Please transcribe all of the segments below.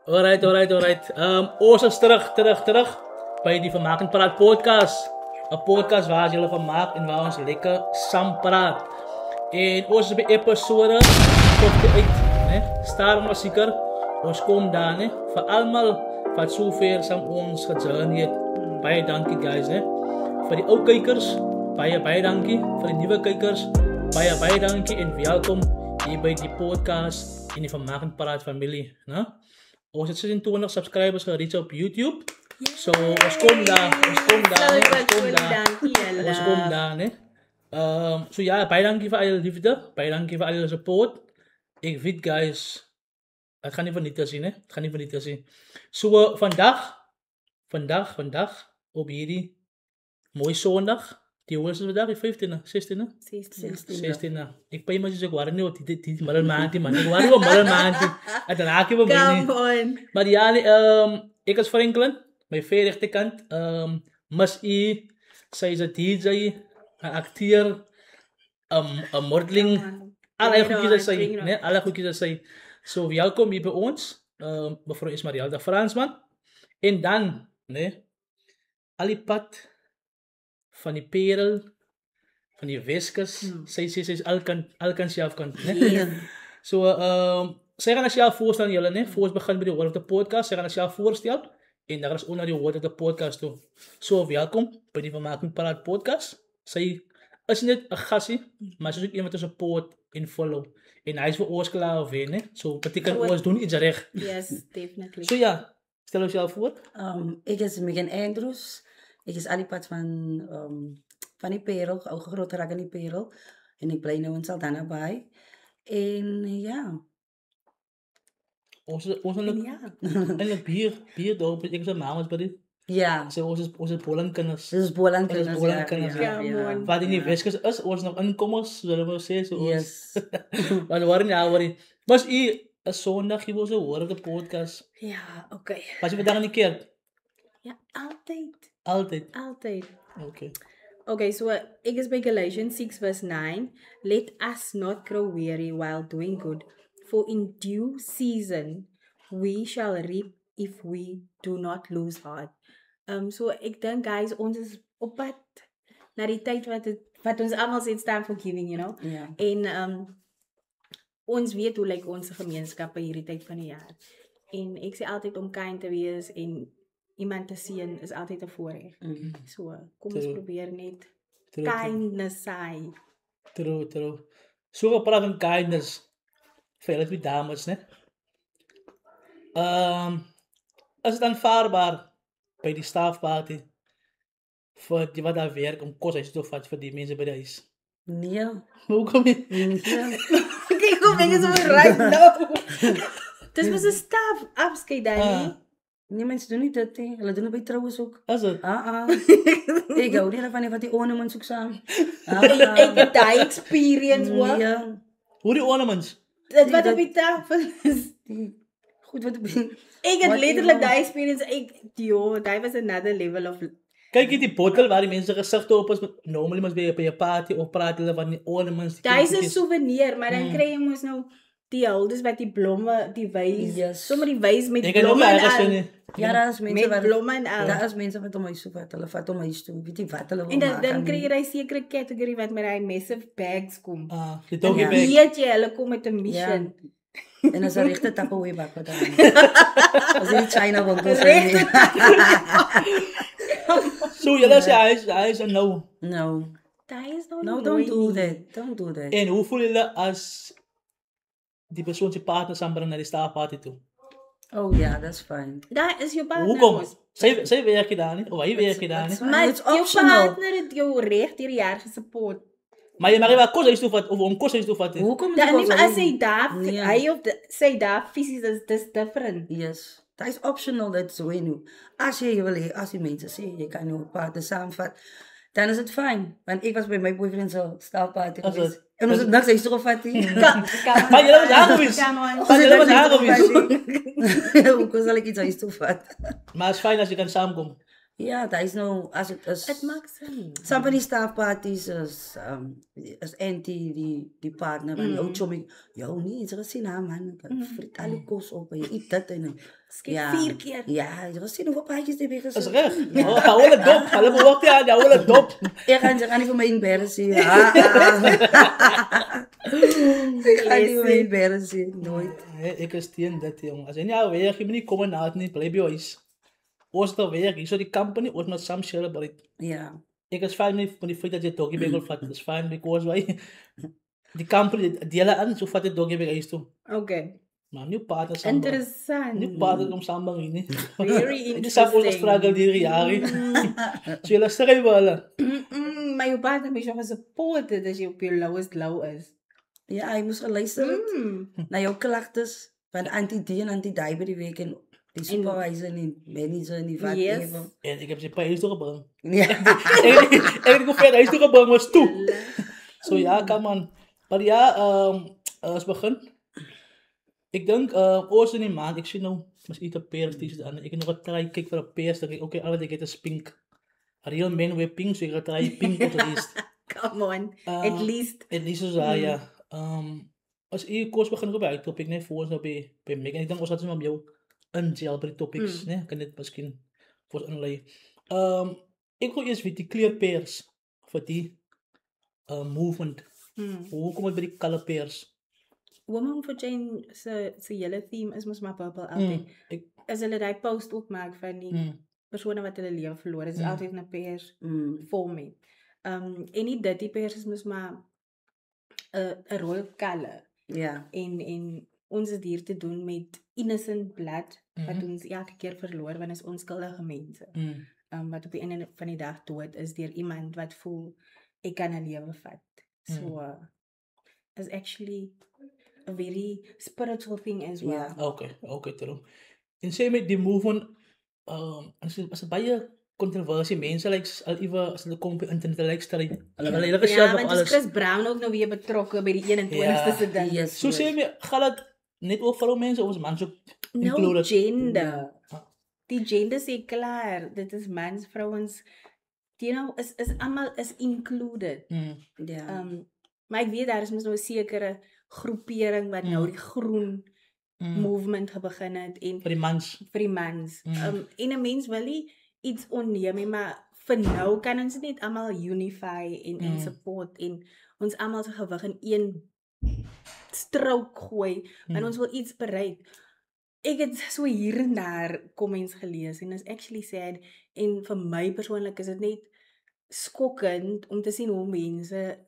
Alright. Ons is terug bij die Vermakend Praat podcast. Een podcast waar jullie van maken en waar ons lekker samen praat. En ons is bij episode 58. Star maar zeker. Ons komt daar, voor allemaal wat zover samen ons gejourney heeft. Baie dankie guys, voor die oude kijkers. Baie dankie. Voor die nieuwe kijkers. Baie dankie en welkom hier bij die podcast in die Vermakend Praat familie. Ons het 26 subscribers gereach op YouTube. Yeah. So, ons kom daar. So ja, baie dankie voor alle liefde. Baie dankie voor alle support. Ik weet guys, het gaat niet van niet te zien, So, vandaag, op hierdie mooie zondag. Die hoe is het vandaag? 15e, 16e. Ik ben iemand die zegt, waarom niet die maand, man. Ik waarom maand. Het raak je bij mij. Maar ja, ik als Franklin, mijn veer rechterkant, Mas I, zij is een DJ, een acteur, een modeling, alle goedjes dat zij. So, welkom hier bij ons, mevrouw Ismariel Fransman. En dan, Alipad. Van die Perel, van die Weskus, zij is alkan zelf kan. So, zij gaan zichzelf voorstellen, jullie, voor we beginnen met de Word of the Podcast, zij gaan zichzelf voorstellen, en dan is ook naar die Word of the Podcast toe. So, welkom bij die Vermakend Praat podcast. Zij is niet een gastie, maar ze is ook iemand te support en follow. En hij is voor ons klaar of weer, So, betekent ons doen iets recht. Yes, definitely. So ja, stel jezelf voor. Ik is Megan Andrews. Ik is Alipad van die Perel, ook een grote rak in die Perel. En ik blijf nu in Saldanha bij. En ja. Onze bierdorp, ik zijn naam is bij dit. Ja. Onze Bolenkenners. Dat is Bolenkenners, ja. Wat in die Westkust is, ons nog inkomers, zullen we zeggen. Yes. Maar we waren ja, was hier een zondag, je was zo horen de podcast. Ja, oké. Was je vandaag een keer? Ja, altijd. Okay, so ik is bij Galatians 6 verse 9. Let us not grow weary while doing good. For in due season we shall reap if we do not lose heart. So ik denk guys, ons is op pad naar die tijd wat ons allemaal zit staan for giving, you know. Yeah. En ons weet hoe like onze gemeenskap bij hierdie tijd van die jaar. En ik zeg altijd om kind te wees en iemand te zien is altijd een voorrecht. So, kom eens proberen niet. Kindness saai. True. So, we praten kindness. Veel met dames, is het aanvaardbaar bij die staafparty voor die wat daar werkt om kosthuis te vat voor die mensen bij de huis? Nee. Hoe kom je? Kijk hoe ben je zo right now. Dus we zijn staaf afscheid daar. Nee, mensen doen niet dat, Hulle doen het bij trouwens ook. Is het? Ik hou niet van die ornaments ook samen. Ik heb die experience, hoor. Ja. Hoe die ornaments? Dat wat op die tafel is. Goed, wat ik heb letterlijk die experience. Die was another level of... Kijk je die bottel waar die mensen gezicht op is. Normally moet je bij je party of praten van die ornaments. Die is een souvenir, maar dan krijg je ons nou... Die ouders met die bloemen, die wijs. Yes. Sommer die wijs met Ik bloemen en al. Ja, dat is mensen met bloemen en al. Dat is mensen wat om huis toe vat. Hulle vat om huis toe. Weet je wat hulle wil en maken. Dan krijg je die zekere categorie wat met die massive bags komt. Die doggy bag. Weet je, hulle komt met een mission. Ja. En dat is een rechte Tupperware bak wat dan. Dat is in China winkels. Zo, jullie zeggen hij is een no. No. Dat is nou No, don't do that. En hoe voelen jullie als die persoon zijn partner samen naar die staafparty toe? Oh ja, dat is fijn. Dat is je partner. Hoe komt? Zij werk je daar niet? Of hij werk je daar niet? Maar je partner heeft jou recht hier jaar gesupport. Maar je mag even kosthuis toevatten of om kosthuis toevatten. Hoe komt Dat het? niet, maar als hij of zij daar fysisch is different. Yes. Dat is optional, dat is zo nu. Als je wil, als die mensen zeggen, je kan je partner samenvatten, dan is het fijn. Want ik was bij mijn boyfriend zo staalparty geweest. En was het nachts eens terugvatten. Maar jullie was aangewezen. Hoe zal ik iets aan je toevatten? Maar het is fijn als je kan samenkomen. Ja, dat is nou, als het is... Het maakt sin. Some van die staafparties is anti die partner en jou chommy, jou nie, jy gesien haar man, frit al die kos op en jy eet dit en Skip 4 keer. Ja, jy gesien hoeveel paadjies die weg Is is. reg. Hou hulle dop. Hulle behoort ja, hou hulle dop. Ek gaan nie vir my embarrassing. Ek gaan nie vir my embarrassing, nooit. Ek is teen dit, jong. As jy nie alweer, jy moet nie kom en na het nie, bly by huis. Ons het alweer, hier so die company, ons moet saam celebrate. Ja. Ek is fine met die feit dat jy doggy bag wil vat. It's fine because why? Die company dele aan, so vat jy doggy bag huis toe. Okay. Maar nie partner saam. Interessant. Nie partner om saam bang nie. Very Dit is ons struggle die jare. So jy skryf hulle. Maar jou partner moet jou gesupport het as jy op jou lowest low is. Ja, hy moes geluister het na jou klagtes van anti-D en anti-die by die week en die supervisor en die manager en die wat Yes. even. En ek heb sy pa huis toe gebring. Ja. Ek het gevoel huis toe gebring was toe. So ja, kan man. Maar ja, as begin. Ek dink ons in die maand, ek sien nou mas iets op peers dis aan. Ek het nog 'n try kyk vir 'n peers, dink ek okay, al wat ek het is pink. A real man wear pink, so ek gaan try pink at least. Come on. At least. At least so ja. As u kos begin op by topic net voor ons nou by Meg en ek dink ons het met jou ingel by die topics, né? Kan dit miskien vir ons inlei. Ek wil eers weet die kleur peers vir die movement. Hoe kom dit by die color peers? Woman for Jane se hele theme is mos maar purple altyd. As hulle daai post opmaak van die persone wat hulle lewe verloor, is altyd 'n peers format. En nie dit die peers is mos maar 'n royal color. Ja. En ons het hier te doen met innocent blood wat ons elke keer verloor want is onskuldige mense. Wat op die einde van die dag dood is deur iemand wat voel ek kan 'n lewe vat. So is actually a very spiritual thing as well. Ja. Okay, true. En sê met die movement, as dit baie kontroversie, mense al ewe as hulle kom op internet like stry. Hulle hele gesê Ja, nog want alles. Chris Brown ook nou weer betrokke by die 21ste se ding. Yes. So sê my, gaan dit net oor vroumense of is mans ook No included? gender. Die gender sê klaar, dit is mans, vrouens. You know, is almal is included. Ja. Maar ek weet daar is mos nou 'n sekere groepering wat nou die groen movement begin het en Vir die mans. vir die mans. En 'n mens wil nie iets onneem nie, maar vir nou kan ons net almal unify en support en ons almal se gewig in een strook gooi, want ons wil iets bereik. Ek het so hier en daar comments gelees en is actually sad en vir my persoonlik is dit net skokkend om te sien hoe mense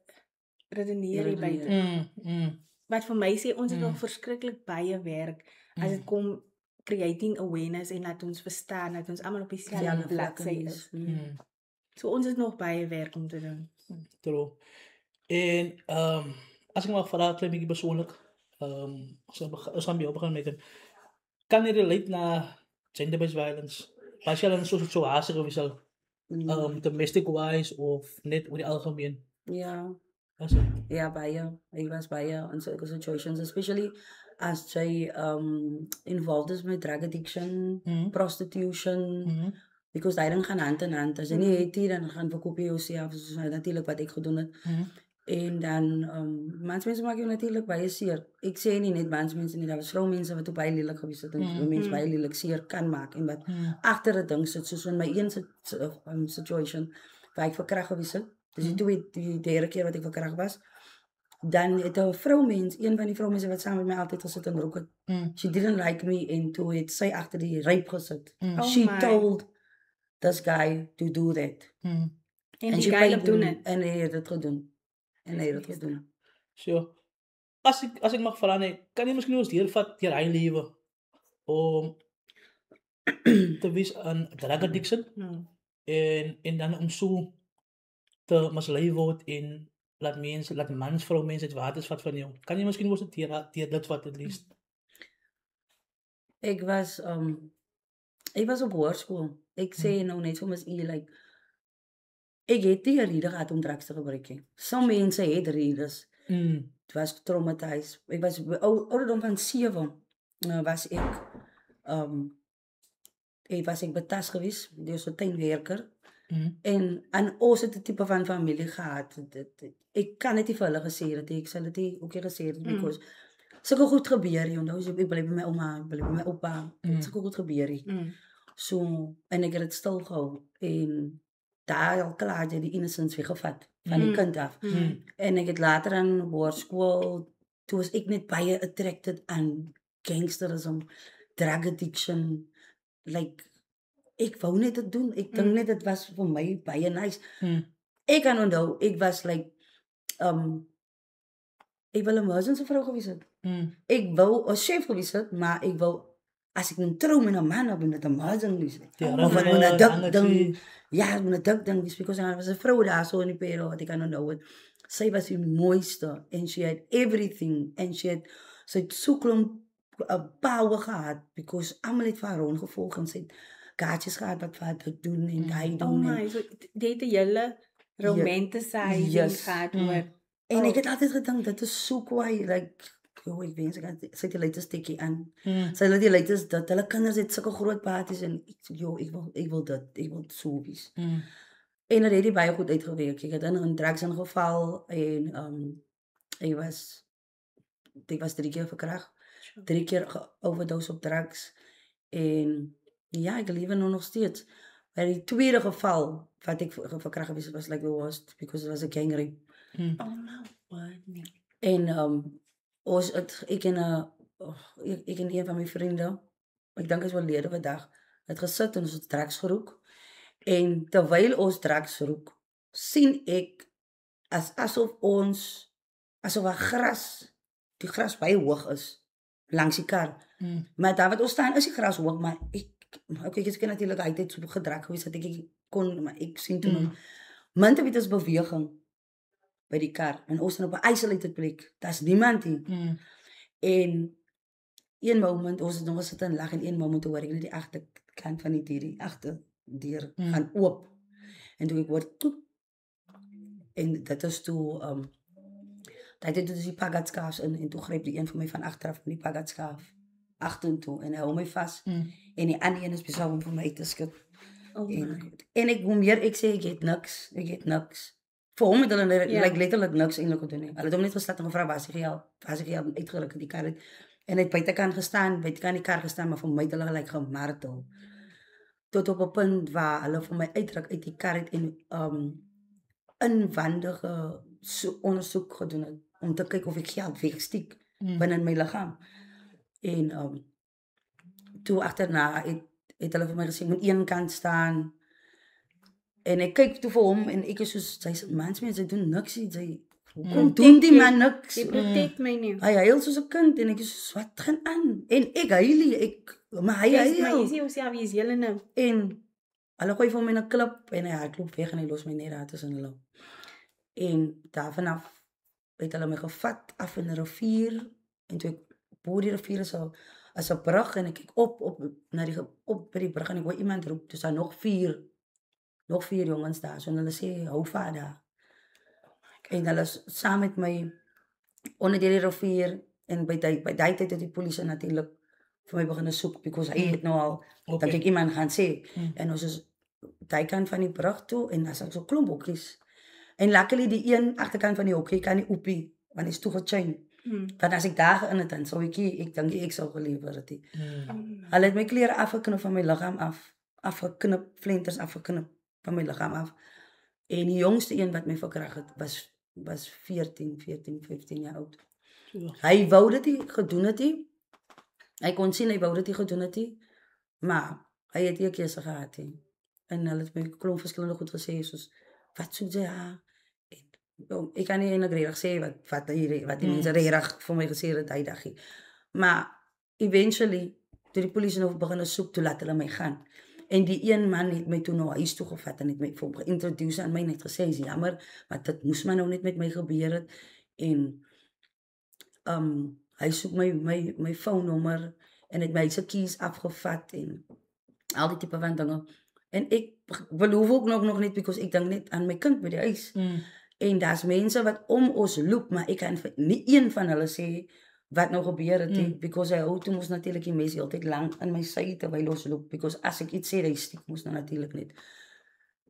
redeneer hier buite. Wat vir my sê ons het nog verskriklik baie werk as dit kom creating awareness en laat ons verstaan dat ons almal op dieselfde bladsy is. So ons het nog baie werk om te doen. True. En as ek mag vra klein bietjie persoonlik, as gaan by jou begin met dit. Kan jy relate na gender-based violence? Was jy al in so 'n situasie gewees al domestic wise of net oor die algemeen? Ja. As dit Ja, baie. Ek was baie in sulke situations, especially as jy involved is met drug addiction, prostitution, because daai ding gaan hand in hand. As jy nie het hier, dan gaan verkoop jy jouself, soos natuurlik wat ek gedoen het. En dan, mans maak jou natuurlijk baie seer. Ek sê nie net mans mense nie, daar was vroumense wat op baie lelik gewees het, en mense baie lelik seer kan maak, en wat agter 'n ding sit, soos in my een situation, waar ek verkragt gewees het, dus die derde keer wat ek verkragt was, dan het 'n vroumens, een van die vroumense wat saam met my altyd gesit en rook het, she didn't like me, en toe het sy agter die ryp gesit. She told this guy to do that. En die guy het doen het. En hy het dit gedoen. En hy het dit gedoen. So, as ek mag vra nee, kan jy miskien ons deurvat deur hy lewe om te wees aan drug addiction en dan om so te mislei word en laat mans vroumense dit wat is wat van jou. Kan jy miskien ons deur dit wat at least? Ek was op hoërskool. Ek sê nou net vir my like ek het nie 'n rede gehad om drugs te gebruik nie. Sommige mense het redes. Ek was traumatized. Ek was ouderdom van 7 was ek was ek betas geweest, dus 'n tuinwerker. En ons het 'n tipe van familie gehad. Ek kan dit nie vir hulle gesê dat ek sal dit nie ook nie gesê het because sulke goed gebeur, jy onthou, ek bly by my ouma, ek bly by my oupa, sulke goed gebeur nie. So, en ek het dit stil gehou en daar al klaar jy die innocence weggevat van die kind af. En ek het later aan hoërskool, toe was ek net baie attracted aan gangsterism, drug addiction, like, ek wou net dit doen, ek dink net dit was vir my baie nice. Ek kan onthou, ek was like, ek wil 'n emergency vrou gewees het. Ek wou 'n chef gewees het, maar ek wou, as ek nou trou met 'n man, dan moet dit 'n emergency wees. Of ek moet 'n dik ding, ja, ek moet 'n dik ding wees, because daar was 'n vrou daar so in die periode, wat ek kan onthou het. Sy was die mooiste, and she had everything, and sy het so klomp power gehad, because almal het vir haar rondgevolg, en sy het kaartjes gehad wat vir haar te doen, en die doen. My, so dit het 'n hele romanticizing gehad oor. En ek het altyd gedink, dit is so kwaai, like, ek wens, sy het die latest stekkie aan. Sy het die latest, dat hulle kinders het sulke groot parties, en ek wil dit so wees. En het die baie goed uitgewerk. Ek het in drugs ingeval, en ek was 3 keer verkragt, 3 keer geoverdose op drugs, en ja, ek lewe nog steeds. Maar die tweede geval, wat ek verkragt gewees, was like the worst, because it was a gang rape. En ek en een van my vriende, ek dink is oorlede vandag, het gesit en ons het drugs gerook. En terwyl ons drugs rook, sien ek asof 'n die gras baie hoog is langs die kar. Maar daar wat ons staan is die gras hoog, maar ek ken natuurlik hy het so gedrak gewees dat ek kon, maar ek sien toe nog minte is beweging by die kar, en ons staan op 'n isolated plek, daar's niemand hier. En een moment, ons het nog gesit en lag, en een moment hoor ek net die agterkant van die agterdeur gaan oop, en toe ek hoor toep, en dit is toe, dat het dus die pagatskaaf in, en toe gryp die een van my van agteraf van die pagatskaaf agtertoe, en hy hou my vas, en die ander een is besig om vir my te skud. En ek hoe meer ek sê, ek het niks. Vir hom het hulle letterlik niks eintlik gedoen nie. Hulle het hom net geslat en gevra, was ek geld uitgeruk in die kar het, en het buitekant die kar gestaan, maar vir my het hulle gelyk gemartel. Tot op 'n punt waar hulle vir my uitruk uit die kar het, en inwendige ondersoek gedoen het, om te kyk of ek geld wegsteek binne in my liggaam. En toe agterna het hulle vir my gesê, moet een kant staan, en ek kyk toe vir hom, en ek is soos, sy sê, mans, sy doen niks, hoekom doen die man niks? Jy protect my nie. Hy huil soos 'n kind, en ek is soos, wat gaan aan? En ek huil, maar hy huil. Maar jy sê ons ja, wie is julle nou? En hulle gooi vir hom in 'n klip, en hy hardloop weg, en hy los my net daar tussen hulle. En daarvan af het hulle my gevat af in 'n rivier, en toe ek bo die rivier is 'n brug, en ek kyk op by die brug, en ek hoor iemand roep, dus daar nog vier jongens daar, so en hulle sê, hou vader. En hulle is saam met my onder die rivier, en by die tyd het die polisie natuurlik vir my begin soek, because hy het nou al, dat ek iemand gaan sê, en ons is die kant van die brug toe, en daar is so klomp hokkies, en luckily die een agterkant van die hokkie kan nie oopie, want hy is toegechain, want as ek daar in het, dan sou ek dink ek sou gelewer het. Hulle het my klere afgeknip van my liggaam afgeknip, flenters afgeknip van my liggaam af, en die jongste een wat my verkragt het, was 14, 15 jaar oud. Hy wou dit nie gedoen het nie, hy kon sien hy wou dit nie gedoen het nie, maar hy het nie 'n keuse gehad nie, en hulle het my klomp verskillende goed gesê, soos, wat soek jy haar? Ek kan nie eintlik regtig sê wat die mense regtig vir my gesê het, hy dag nie. Maar eventually, toe die polisie nou begin soek, toe laat hulle my gaan. En die een man het my toe nou huis toe gevat, en het my vir hom geïntroduce aan my, en het gesê, is jammer, maar dit moes maar nou net met my gebeur het, en hy soek my foonnommer, en het my se keys afgevat, en al die tipe van dinge. En ek beloof ook nog net, because ek dink net aan my kind by die huis. En daar's mense wat om ons loop, maar ek kan nie een van hulle sê wat nou gebeur het, because hy hou toe moes natuurlik die mes altyd lank in my sy terwyl ons loop, because as ek iets sê, hy stiek moes nou natuurlik net.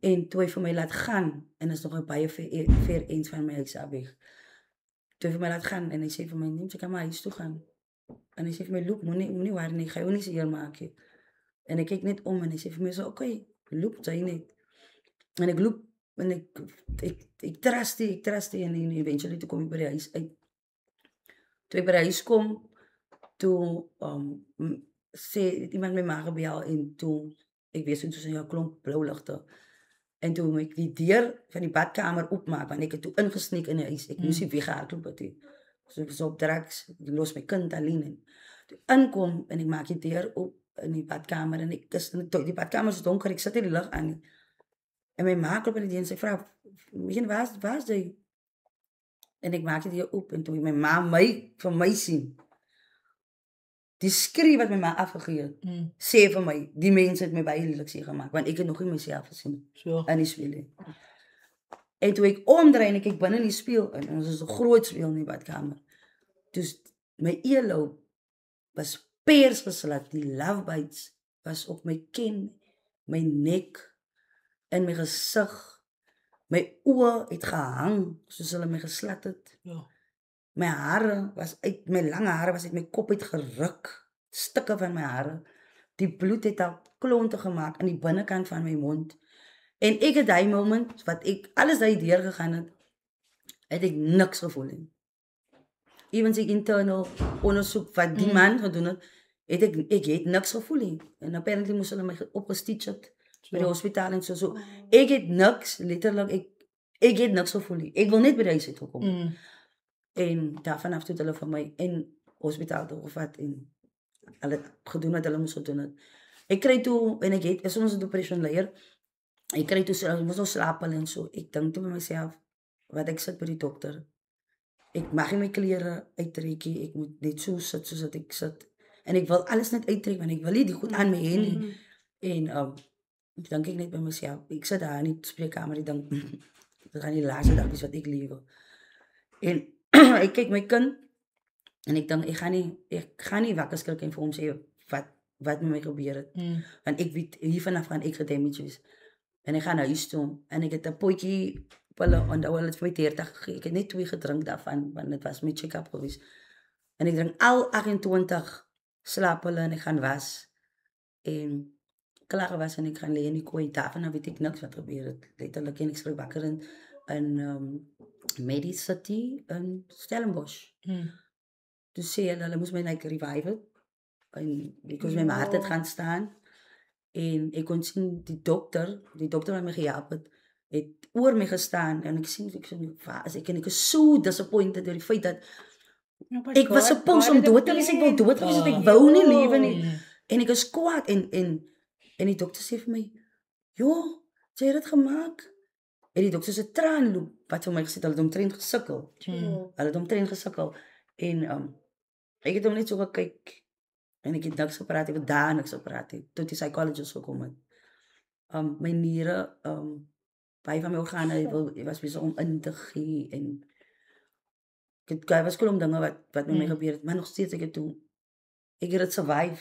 En toe hy vir my laat gaan, en is nog 'n baie ver eens van my huis af weg. Toe hy vir my laat gaan, en hy sê vir my, neem, jy kan maar huis toe gaan. En hy sê vir my, loop, moenie waar nie, ga jou nie seer maak nie. En ek kyk net om, en hy sê vir my so, okay, loop, jy net. En ek loop, en ek trust die, en eventually toe kom ek by die huis uit. Toe ek by die huis kom, toe sê iemand my ma gebel, en toe, ek weet so ja, klomp blou ligte. En toe ek die deur van die badkamer oopmaak, want ek het toe ingesneek in die huis, ek moes nie weggehardloop het nie. So ek was op drugs, ek los my kind alleen en toe inkom, en ek maak die deur op in die badkamer, en die badkamer is donker, ek sit hier die lig aan nie. En my ma klop in die deur en sy vrou, waar is jy? En ek maak die deur oop, en toe my ma vir my sien, die skree wat my ma afgegee het, sê vir my, die mense het my baie lelik seer gemaak, want ek het nog nie myself gesien in die speel. En toe ek omdraai en ek kyk binne in die speel, en ons is 'n groot speel in die badkamer, dus my earlobe was pers geslat, die love bites was op my kin, my nek, in my gesig, my oë het gehang, soos hulle my geslat het. Ja. My hare was uit, my lange hare was uit my kop uit geruk, stukke van my hare. Die bloed het al klonte gemaak in die binnekant van my mond. En ek het die moment, wat ek alles daar deur gegaan het ek niks gevoel nie. Even die internal onderzoek wat die man gedoen het, ek het niks gevoel nie. En apparently moes hulle my opgestitch het by die hospitaal en so. Ek het niks, letterlik, ek het niks gevoel nie. Ek wil net by die huis uitgekom. En daarvan af toe hulle vir my in hospitaal toegevat en hulle gedoen wat hulle moes gedoen het. Ek kry toe, en ek het, is ons 'n depression leier, ek kry toe, ek moes nog slaap en so, ek dink toe by myself, wat ek sit by die dokter, ek mag nie my klere uittrek nie, ek moet net so sit soos dat ek sit, en ek wil alles net uittrek, want ek wil nie die goed aan my hê nie, en ek dink ek net by myself, ek sit daar in die spreekkamer, ek dink, dit gaan die laaste dag wees wat ek lewe, en ek kyk my kind, en ek dink, ek gaan nie wakker skrik en vir hom sê, wat met my gebeur het, want ek weet, hiervanaf gaan ek gedamage wees, en ek gaan huis toe, en ek het 'n potjie, hulle het vir my 30 gegee, ek het net 2 gedrink daarvan, want dit was my check-up gewees, en ek drink al 28, slaap hulle, en ek gaan was, en klaar gewas, en ek gaan lê in die kooi, daarvan weet ek niks wat gebeur het, letterlik, en ek skrik wakker in Medicity in Stellenbosch. Toe sê hulle moes my like revive het, en because my hart het gaan staan, en ek kon sien die dokter wat my gehelp het oor my gestaan, en ek sien, waar is ek, en ek is so disappointed door die feit dat ek was supposed om dood te wees, ek wil dood gewees, ek wou nie lewe nie, en ek is kwaad, en die dokter sê vir my, joh, jy het dit gemaak, en die dokter se traanloop, wat vir my gesê, hulle het omtrent gesukkel, en ek het hom net so gekyk, en ek het niks gepraat, ek het daar niks gepraat, tot die psychologist gekom het. My niere, baie van my organe, was besig om in te gee, en ek was cool om dinge wat met my gebeur het, maar nog steeds ek het het survive,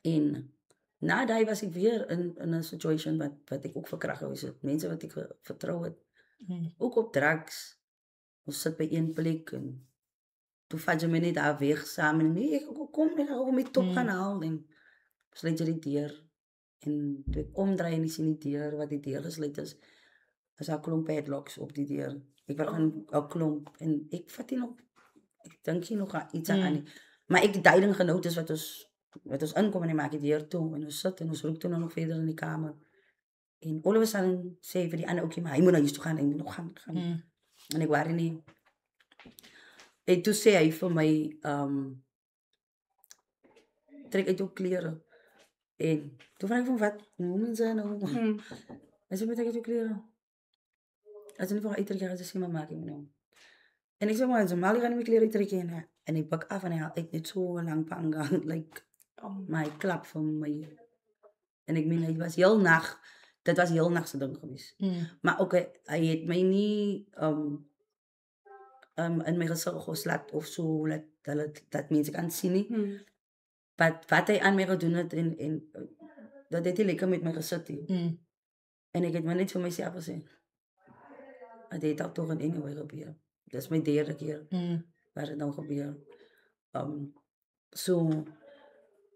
en na die was ek weer in 'n situation wat ek ook verkragt gewees het, mense wat ek vertrou het, ook op drugs, ons sit by een plek, en toe vat jy my net daar weg saam, en nee, ek gaan my top gaan haal, en sluit jy die deur, en toe ek omdraai en ek sien die deur, wat die deur gesluit is daar klomp padlocks op die deur, ek wil gaan 'n klomp, en ek vat nie nog, ek dink nie nog iets aan nie, maar ek die ding genoot is wat ons inkom, en ek maak die deur toe, en ons sit, en ons roek toe nog verder in die kamer, en all of a sudden sê vir die ander ookie, maar hy moet nou huis toe gaan, hy moet nog gaan, en ek waar nie, en toe sê hy vir my, trek uit jou klere, en toe vraag ek van wat, hoe mense nou, hy sê, trek uit jou klere, as hy nie van uittrek, hy sê, maar maak jy nou, en ek sê, maar, normaal jy gaan nie my klere uittrek, en ek pak af, en hy haal uit net so lang panga, like, maar hy klap van my, en ek meen, dit was heel nacht se ding gewees, maar ook, hy het my nie, in my gesig geslat of so dat mense kan sien nie. Wat hy aan my gedoen het en dat het nie lekker met my gesit nie. En ek het maar net vir myself gesê, dit het al toch in anyway gebeur. Dis my derde keer waar dit nou gebeur. So,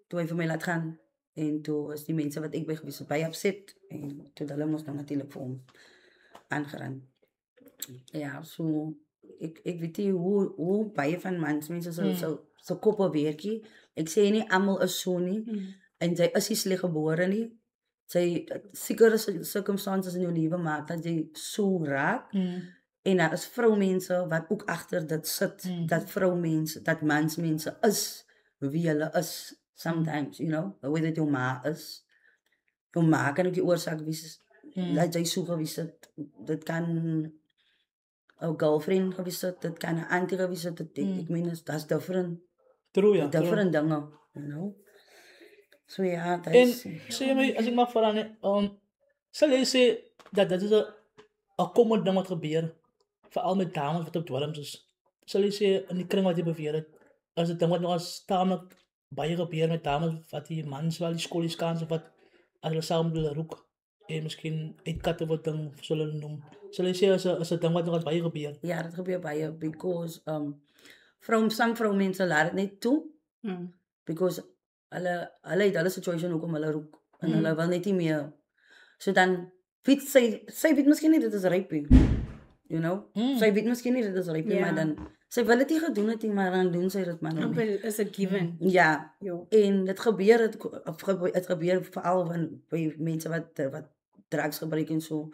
toe hy vir my laat gaan, en toe is die mense wat ek by gewees het, baie upset, en toe hulle moes dan natuurlijk vir hom aangerand. Ja, so, ek weet nie hoe baie van mense so koppe werkie. Ek sê nie, almal is so nie, en sy is nie sleg gebore nie. Sy sekere circumstances in jou lewe maak dat jy so raak. En daar is vroumense wat ook agter dit sit, dat vroumense, dat mansmense is wie hulle is. Sometimes, you know, whether dit jou ma is. Jou ma kan ook die oorsaak wees, dat jy so gewees het. Dit kan 'n girlfriend gewees het, dit kan 'n auntie gewees het. Ek meen, that's different. True, ja. Different dinge, you know. So ja, dat En is... sê my, as ek mag veraan, sal jy sê dat dit is 'n common ding wat gebeur, veral met dames wat op dwelms is. Sal jy sê in die kring wat jy beweer het, is dit ding wat nog as taamlik baie gebeur met dames wat die mans wel die skoolies kans of wat as hulle saam met hulle roek en miskien uitkatte wat ding sal hulle noem. Sal jy sê as 'n ding wat nog as baie gebeur? Ja, dit gebeur baie because some vroumense laat dit net toe. Because hulle het hulle situation hoekom hulle roek en hulle wil net nie meer. So dan weet sy weet miskien nie dit is rape. You know? Sy weet miskien nie dit is rape, maar dan sy wil dit nie gedoen het nie, maar dan doen sy dit maar nou. Is a given. Ja. En dit gebeur het gebeur veral by mense wat drugs gebruik en so.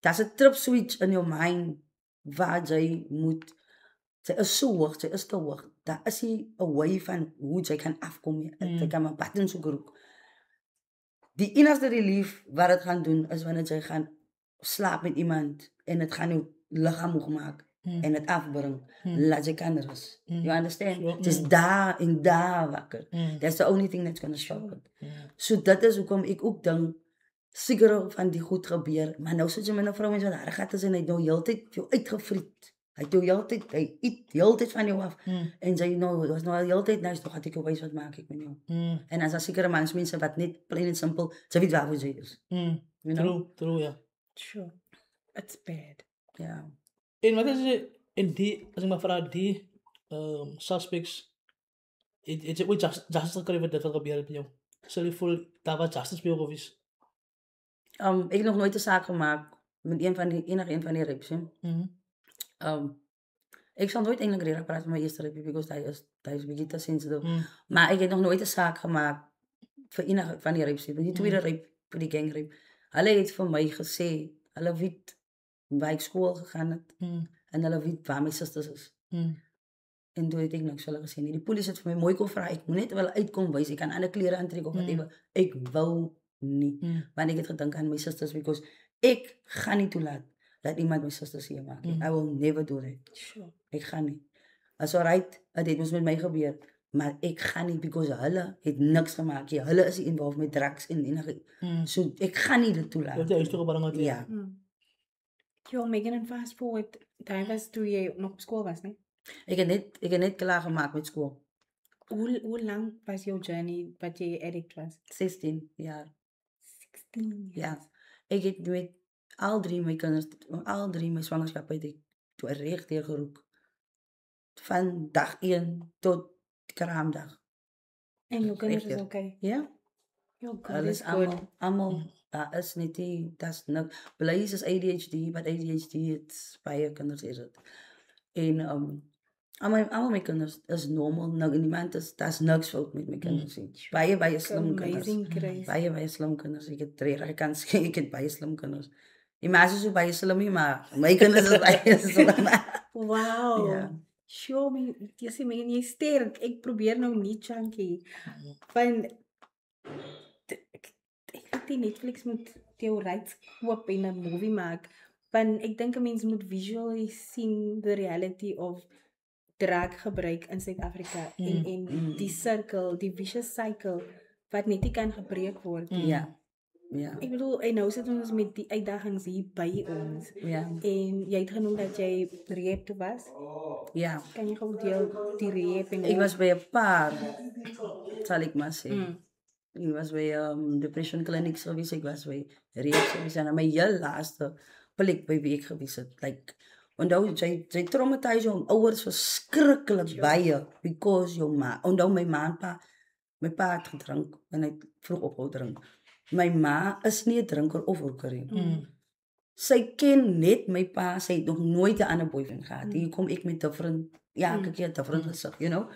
Daar's 'n trip switch in jou mind waar jy moet. Sy is so hoog, sy is te hoog. Daar is nie 'n way van hoe jy kan afkom nie. Jy kan maar buttons so groep. Die enigste relief wat dit gaan doen is wanneer jy gaan slaap met iemand en dit gaan jou liggaam moeg maak en dit afbring. Laat jy kan rus. You understand? Just daar en daar wakker. That's the only thing that's gonna show it. So dit is hoekom ek ook dink seker van die goed gebeur, maar nou sit jy met 'n vrou met so daar gehad is en hy nou heeltyd jou uitgevriet. Hy doen heeltyd, hy eet heeltyd van jou af. En sy nou, was nou heeltyd nice, toch had ek jou wys wat maak ek met jou. En as daar sekere mense wat net plain en simpel, sy weet waarvoor sy is. You know? True, ja. Sure. It's bad. Ja. En wat is in die, as ek maar vraag, die suspects, het jy ooit justice gekry wat dit wat gebeur het met jou? Sal jy voel, daar was justice by jou gewees? Ek het nog nooit 'n saak gemaak met enige een van die rapes. Ek sal nooit eintlik reg praat met my eerste rape because hy is bietjie te sensitive. Maar ek het nog nooit 'n saak gemaak vir enige van die rapes. Die tweede rape vir die gang rape. Hulle het vir my gesê, hulle weet waar ek skool gegaan het en hulle weet waar my susters is. En toe het ek niks hulle gesê nie. Die polisie het vir my mooi kom vra, ek moet net wel uitkom wys, ek kan ander klere aantrek of whatever. Ek wou nie. Want ek het gedink aan my susters because ek gaan nie toelaat dat iemand my susters hier maak. I will never do that. Sure. Ek gaan nie. As alright, dit moes met my gebeur, maar ek gaan nie because hulle het niks gemaak nie. Hulle is involved met drugs en enige. So ek gaan nie dit toelaat. Jy het gebring het. Ja. Yo, Megan, en fast forward, daar was toe jy nog op skool was, nee? Ek het net klaar gemaak met skool. Hoe lang was jou journey wat jy addict was? 16 jaar. 16 Ja. Ek het met al drie my kinders, al drie my swangerskap het ek toe reg deur geroek. Van dag 1 tot kraamdag. En jou kinders is okay? Ja. Your God Alles is good. allemaal, daar is niet die, dat is niks. Beleid is ADHD, maar ADHD het baie kinders is het. En allemaal mijn kinders is normal, niemand is, daar is niks fout met mijn kinders. Baie slim kinders. Baie slim kinders. Ik het rare kans, ik het baie slim kinders. Die meisjes is so baie slim nie, maar my kinders is baie slim. Wow. Ja. Show me, jy sê my, jy sterk. Ek probeer nou nie, Chunky. Van, ek weet die Netflix moet jou rights koop en 'n movie maak. Want ek dink 'n mens moet visually sien the reality of druggebruik in Suid-Afrika en die circle, die vicious cycle wat net nie kan gebreek word nie. Ja. Ja. Ik bedoel, en nou zitten ons met die uitdagings hier bij ons. Ja. En jij hebt genoemd dat jij reep was. Ja. Kan je gewoon deel die reep en Ik was bij een paar, zal ik maar zeggen. Ik was bij depression clinics geweest, ik was bij rehab geweest en mijn heel laatste plek bij wie ik geweest heb. Like, onthou, zij traumatise jou ouders verschrikkelijk bij je, because jou ma, onthou mijn ma en pa, mijn pa had gedronken en hij vroeg op drinken. Mijn ma is niet een drinker of roker. Sy ken net my pa, sy het nog nooit 'n ander boyfriend gehad. Hier kom ek met 'n vriend, ja, elke keer 'n vriend gesig, you know.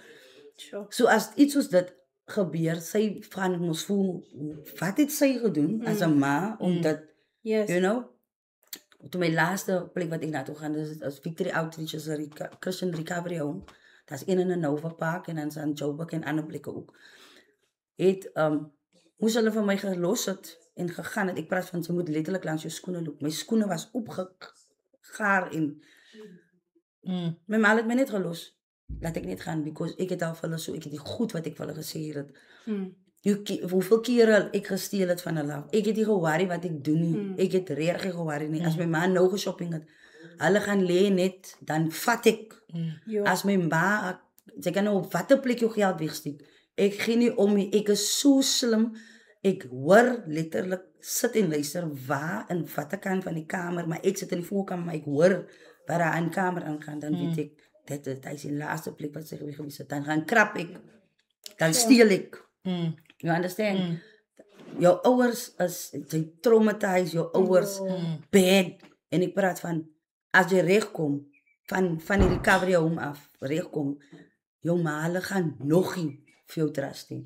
Sure. So as iets soos dit gebeur, sy gaan mos voel, wat het sy gedoen as 'n ma om dit, Yes. you know. Toe my laaste plek wat ek na toe gaan, dis as Victory Outreach is 'n Christian Recovery Home. Daar's een in 'n Nova Park en dan is aan Joburg en ander plekke ook. Het moes hulle vir my gelos het en gegaan het. Ek praat van sy moet letterlik langs jou skoene loop. My skoene was opgegaar en my ma het my net gelos. Laat ek net gaan because ek het al vir hulle so, ek het die goed wat ek vir hulle gesê het. Hoeveel kere ek gesteel het van hulle af. Ek het nie geworry wat ek doen nie. Ek het regtig geworry nie. As my ma nou geshopping het, hulle gaan lê net, dan vat ek. As my ma, sy kan nou op watter plek jou geld wegsteek. Ek gee nie om nie. Ek is so slim. Ek hoor letterlik sit en luister waar in watter kant van die kamer, maar ek sit in die voorkamer, maar ek hoor waar hy aan die kamer aangaan, dan weet ek, dit is die laaste plek wat sy gewees het. Dan gaan krap ek, dan steel ek. You understand? Jou ouers is, jy traumatize jou ouers bad. En ek praat van, as jy regkom, van die recovery home af, regkom, jou ma, hulle gaan nog nie vir jou trust nie.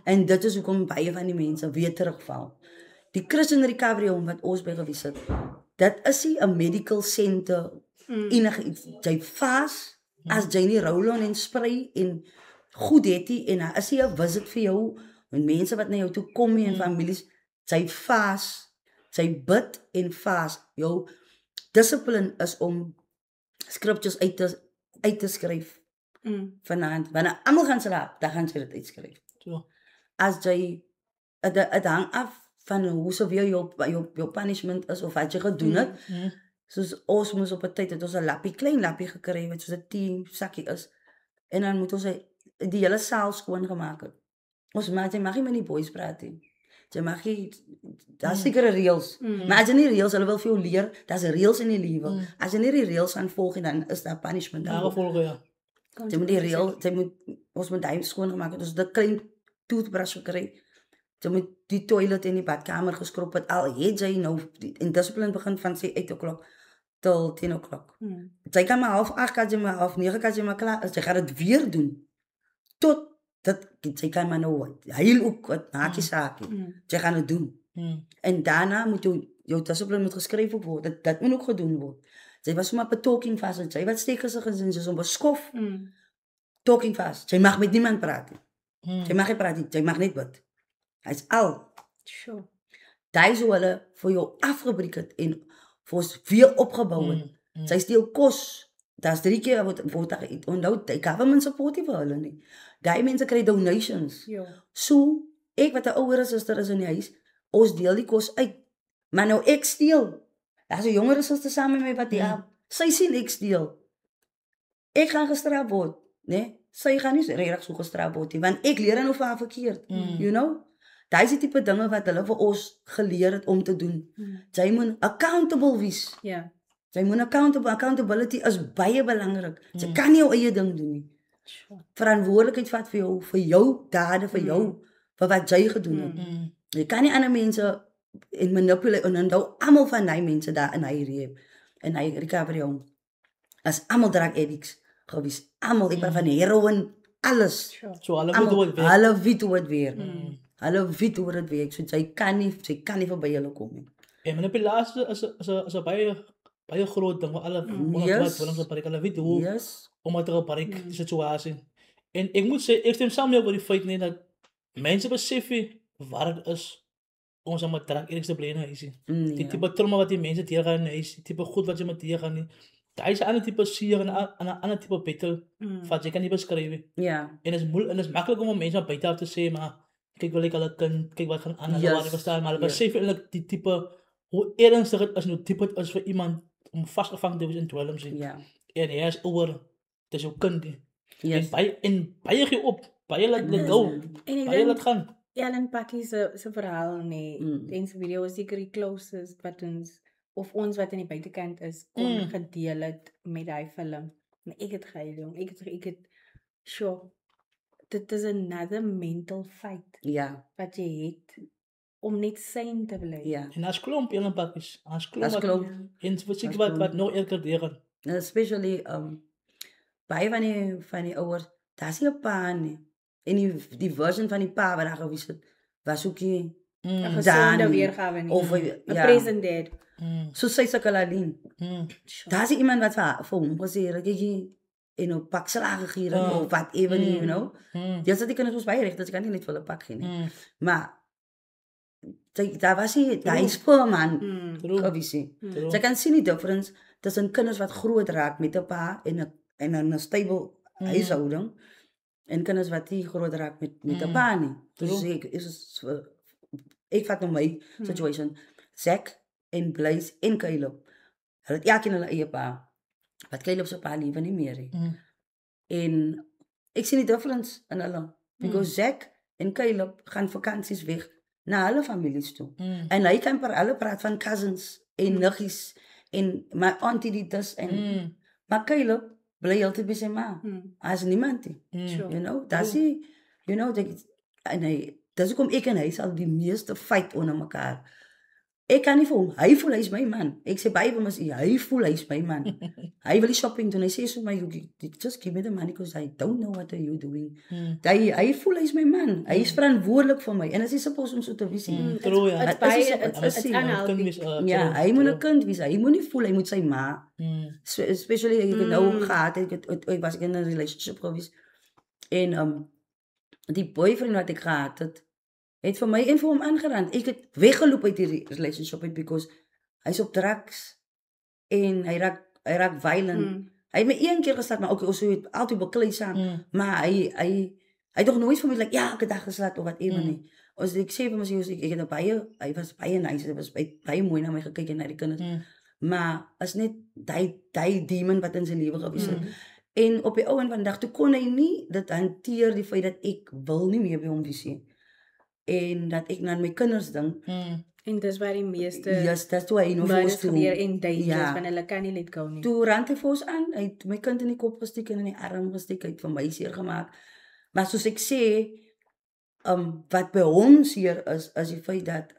En dit is hoekom baie van die mense weer terugval. Die Christian Recovery Home wat ons by gewees het, dit is nie 'n medical center, enige iets. Jy vas, as jy nie roll-on en spray en goed het nie, en daar is nie 'n visit vir jou, en mense wat na jou toe kom en families, jy vas, jy bid en vas. Jou discipline is om scriptures uit te skryf. Vanaand, wanneer almal gaan slaap, dan gaan jy dit uitskryf. As jy, het hang af van hoe severe jou punishment is, of wat jy gedoen het. Soos ons moes op 'n tyd, het ons 'n klein lappie gekry, wat soos 'n 10 sakkie is. En dan moet ons die hele saal skoon gemaak het. Ons jy mag nie met die boys praat nie. Jy mag nie, daar is sekere reëls. Maar as jy nie reëls, hulle wil vir jou leer, daar's reëls in die lewe. As jy nie die reëls gaan volg, dan is daar punishment. Daar gevolge, ja. Jy moet die reël, ons moet hy skoon gemaak het, ons het 'n klein toothbrush gekry. Jy moet die toilet en die badkamer geskrob het, al het jy nou, en discipline begin van sê 8 o'clock till 10 o'clock. Jy kan maar 7:30, kan jy maar 8:30, kan jy maar klaar, as jy gaan dit weer doen, tot dat, jy kan maar nou, heel ook, wat maak jy saakie, jy gaan het doen. En daarna moet jou discipline moet geskryf word, dat moet ook gedoen word. Sy was maar op 'n talking fast, sy wat steek gesig en sy is op 'n skof, talking fast, jy mag met niemand praat nie. Jy mag nie praat nie, jy mag net bid. Hy's al. Sure. Daai so hulle vir jou afgebreek het en vir ons weer opgebou het. Sy steel kos. Daar's 3 keer wat onthou, die government support nie vir hulle nie. Daai mense kry donations. So, ek wat 'n ouer suster is in die huis, ons deel die kos uit. Maar nou ek steel. Daar's 'n jonger suster saam met my wat die sy sien ek steel. Ek gaan gestraf word, né? Sy gaan nie regtig so gestraf word nie, want ek leer nou vir haar verkeerd. You know? Daai is die tipe dinge wat hulle vir ons geleer het om te doen. Jy moet accountable wees. Ja. Jy moet accountability is baie belangrik. Jy kan nie jou eie ding doen nie. Verantwoordelikheid vat vir jou dade, vir jou, vir wat jy gedoen het. Jy kan nie ander mense en manipulate, en onthou almal van die mense daar in hy rehab, in hy recovery home, as almal drug addicts gewees. Almal, ek praat van heroin, alles. So hulle weet hoe dit werk. Hulle weet hoe dit werk. Hulle weet hoe dit werk. So jy kan nie verby hulle kom nie. En manipulasie is 'n baie groot ding waar alle wat bereik, hulle weet hoe om dit te bereik, die situasie. En ek moet sê, ek stem saam met jou oor die feit net dat mense besef wat dit is om so met drug addicts te bly in huis. Die tipe trauma wat die mense deurgaan in huis, die tipe goed wat jy met deurgaan nie. Daar is 'n ander tipe seer en 'n ander tipe battle wat jy kan nie beskryf nie. Ja. En is maklik om mense buite af te sê, maar kyk wil ek hulle kind, kyk wat gaan aan, hulle Yes, waar verstaan, maar hulle yes. besef eintlik die tipe, hoe ernstig het is, en hoe diep het is vir iemand om vasgevang te wees in dwelms. Ja. En hy is ouer, dit is jou kind. Yes. En baie gee op, baie laat go, En ek baie laat dink gaan. Ellen Pakkie se verhaal nee, Mm. en se video is seker die closest wat ons wat aan die buitekant is kon gedeel het met daai film. Maar ek het gehuil, jong. Ek het sure. Dit is another mental fight Ja. wat jy het om net sane te bly. Ja. En as klomp Ellen Pakkies, as klomp, As klomp. en verseker As wat klomp. nog erger deur. En especially baie van die ouers, daar's nie 'n pa nie. En die version van die pa wat daar gewees het, was ook nie 'n Dani, gesonde weergawe nie. of 'n ja. present dad. So sy sukkel alleen. Daar's nie iemand wat vir hom gesê het dat jy en op pak slaag gegee het of whatever nie, you know. Jy sê die kinders ons baie reg, dat jy kan nie net vir hulle pak gee nie. Maar daar was nie daai spoorman gewees nie. Jy kan sien die difference tussen kinders wat groot raak met 'n pa en 'n stable huishouding en kinders wat nie groot raak met 'n pa nie. Dus ek vat nou my situation. Zack en Blaze en Caleb. Hulle het elkeen hulle eie pa. Wat Caleb se pa lewe nie meer nie. En ek sien die difference in hulle. Because Zack en Caleb gaan vakansies weg na hulle families toe. En hy kan per hulle praat van cousins en niggies en my auntie dit is en maar Caleb bly altyd by sy ma. As niemand nie. Sure. You know, that's he, you know, en dis hoekom ek en hy sal die meeste fight onder mekaar. Ek kan nie vir hom, hy voel hy's my man. Ek sê baie vir my, hy voel hy's my man. Hy wil die shopping doen, hy sê so my, just give me the money because I don't know what are you doing. Hy voel hy's my man. Hy is verantwoordelik vir my. En as hy suppose om so te wees. True, ja. It's unhealthy. Ja, hy moet 'n kind wees. Hy moet nie voel hy moet sy ma. So, especially ek het nou gehad, ek was in 'n relationship gewees. En die boyfriend wat ek gehad het vir my en vir hom aangerand. Ek het weggeloop uit die relationship uit because hy's op drugs en hy raak violent. Hy het my een keer gesê maar okay, ons het altyd beklei saam, maar hy het nog nooit vir my like ja, elke dag geslaat of wat ewe nie. As ek sê vir myself ek het hy was baie nice, hy was baie mooi na my gekyk en na die kinders. Maar as net daai demon wat in sy lewe gewees het. En op die ou en van die dag toe kon hy nie dit hanteer die feit dat ek wil nie meer by hom wees nie. En dat ek na my kinders dink. En dis waar die meeste Yes, that's why hy nou vir ons toe. gebeur en dangers van hulle kan nie let go nie. Toe rand hy vir ons aan, hy het my kind in die kop gesteek en in die arm gesteek, hy het vir my seer gemaak. Maar soos ek sê, wat by hom seer is die feit dat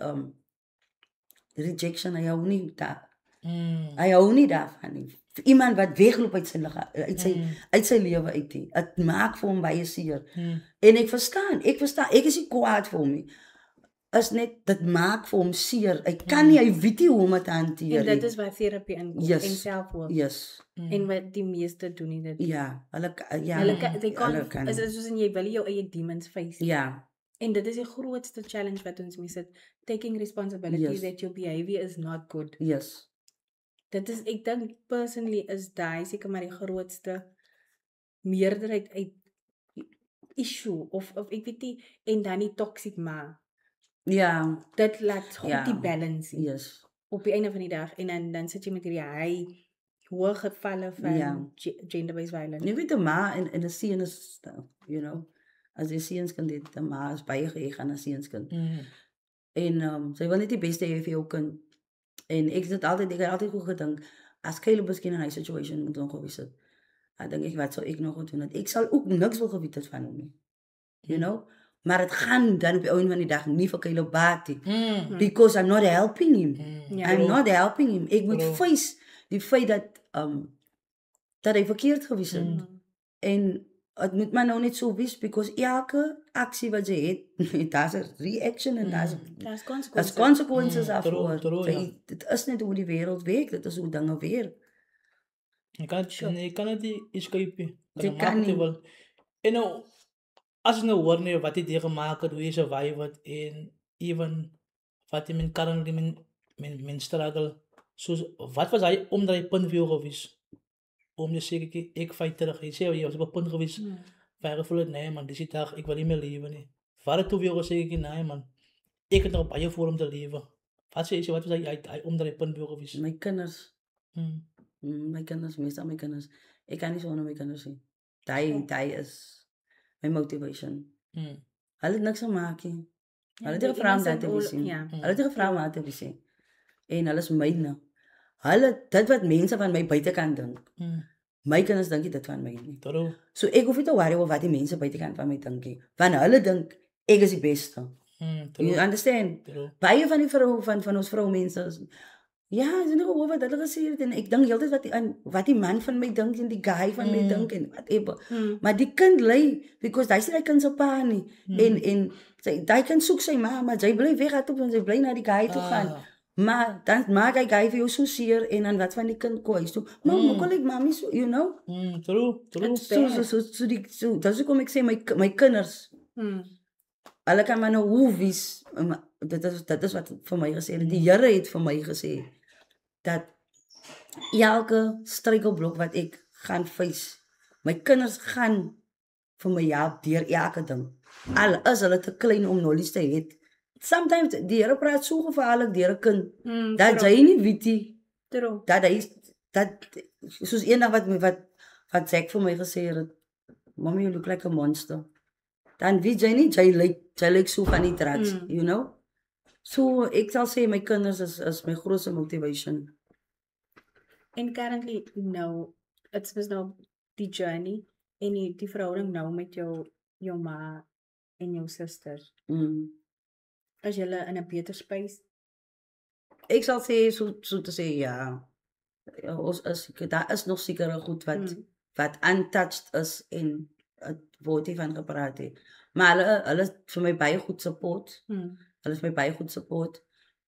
rejection, hy hou nie daarvan nie. Vir iemand wat wegloop uit sy lewe uit nie. Dit maak vir hom baie seer. En ek verstaan, ek is nie kwaad vir hom nie. Is net, dit maak vir hom seer. Hy kan nie, hy weet nie hoe om het te hanteer. En dit is waar therapie inkom Yes. en selfwork. Yes. En wat die meeste doen nie dit. Ja, hulle kan. Is soos in jy wil jou eie demons face. Ja. En dit is die grootste challenge wat ons mee sit. Taking responsibility Yes. that your behavior is not good. Yes. Dit is, ek dink personally is daai seker maar die grootste meerderheid uit issue of ek weet nie, en dan die toxic ma. Ja. Dit laat goed Ja. die balance nie. Yes. Op die einde van die dag en dan sit jy met hierdie hoë gevalle van Ja. gender-based violence. Nu weet de ma en de seun is, you know, as die seunskind het, de ma is baie geëeg aan 'n seunskind. En sy wil net die beste hê vir jou kind. En ek het altyd goed gedink, as Caleb miskien in hy situation moet ongewees het, dan dink ek, wat sal ek nog doen? Ek sal ook niks wil geweet het van hom nie. You know? Maar het gaan dan op die einde van die dag nie vir Caleb baat nie. Because I'm not helping him. Ja. I'm not helping him. Ek moet face die feit dat hy verkeerd gewees het. En het moet maar nou net so wees, because elke aksie wat jy het, daar's 'n reaction en daar's consequences daarvoor. Dit is net hoe die wêreld werk, dit is hoe dinge werk. Je kan het niet escape. Je kan niet. En nou, als je nou hoort nee, wat hij tegen maakt, hoe je survive en even wat hij met currently mijn struggle. So, wat was hij omdat hij punt veel geweest? Om te zeggen, ik fight terug. Je zei, je was op een punt geweest. Waar je voelt, nee man, deze dag, ik wil niet meer leven. Nee. Waar het toe weer gesê ek nee man. Ek het nog baie voor om te lewe. Wat sê jy wat was hy onder die punt wil gewees? My kinders, Mm. my kinders, meestal my kinders. Ek kan nie sonder my kinders nie. Die is my motivation. Mm. Hulle het niks gemaak nie. Hulle het die nie gevra om innocent dat te wees nie. ja. Hulle het nie gevra om dat te wees nie. En hulle is myne. Hulle, dit wat mense van my buitekant dink. Mm. My kinders dink nie dit van my nie. True. So ek hoef nie te worry oor wat die mense buitekant van my dink nie. Want hulle dink ek is die beste. Mm. You True. understand? True. Baie van die vrou van ons vroumense is ja, is nie gehoor wat hulle gesê het en ek dink heeltyd wat die man van my dink en die guy van my dink en whatever. Maar die kind lê because hy sê hy kan se pa nie. En hy kan soek sy ma, maar sy bly weg uit op en sy bly na die guy toe gaan. Maar dan maak hy guy vir jou so seer en dan wat van die kind koes toe. Maar hoekom ek mami so, you know? Mm. True. True. So dis hoekom ek sê my kinders hulle kan maar nou hoe wies, dit is wat vir my gesê het. Die Here het vir my gesê dat elke struikelblok wat ek gaan face, my kinders gaan vir my help deur elke ding. Al is hulle te klein om knowledge te hê. Sometimes die Here praat so gevaarlik deur 'n kind dat jy nie weet nie dat hy dat soos eendag wat Zack vir my gesê het, "Mommy, you look like a monster." Dan weet jy nie jy lyk so van die trats, you know? So ek sal sê my kinders is my grootste motivation. And currently, no, het was nou die journey en die verhouding nou met jou ma en jou susters. Is julle in 'n beter space? Ek sal sê so te sê ja. Ons daar is nog sekere goed wat untouched is en het word nie van gepraat het. Maar hulle is vir my baie goed support. Hulle is my baie goed support.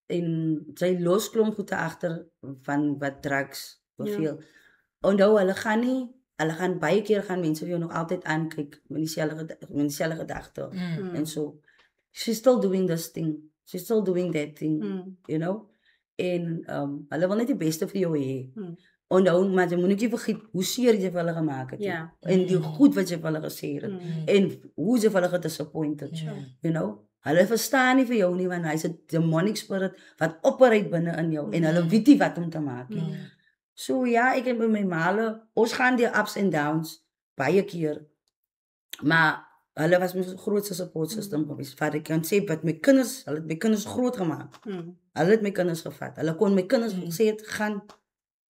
En sy los klomp goede agter van wat drugs beveel. Onthou hulle gaan baie keer gaan mense vir jou nog altyd aankyk met dieselfde gedagte. En so she's still doing this thing. She's still doing that thing, you know? En hulle wil net die beste vir jou hê. Onthou, maar jy moet nie vergeet hoe seer jy vir hulle gemaak het. Ja. En die goed wat jy vir hulle gesê het. En hoe jy vir hulle gedisappointed. You know? Hulle verstaan nie vir jou nie want hy's 'n demonic spirit wat operate binne in jou en hulle weet nie wat om te maak nie. So ja, ek en my male, ons gaan deur ups and downs baie keer. Maar hulle was my grootste support system gewees. Wat ek kan sê wat my kinders, hulle het my kinders groot gemaak. Hulle het my kinders gevat. Hulle kon my kinders gesê het gaan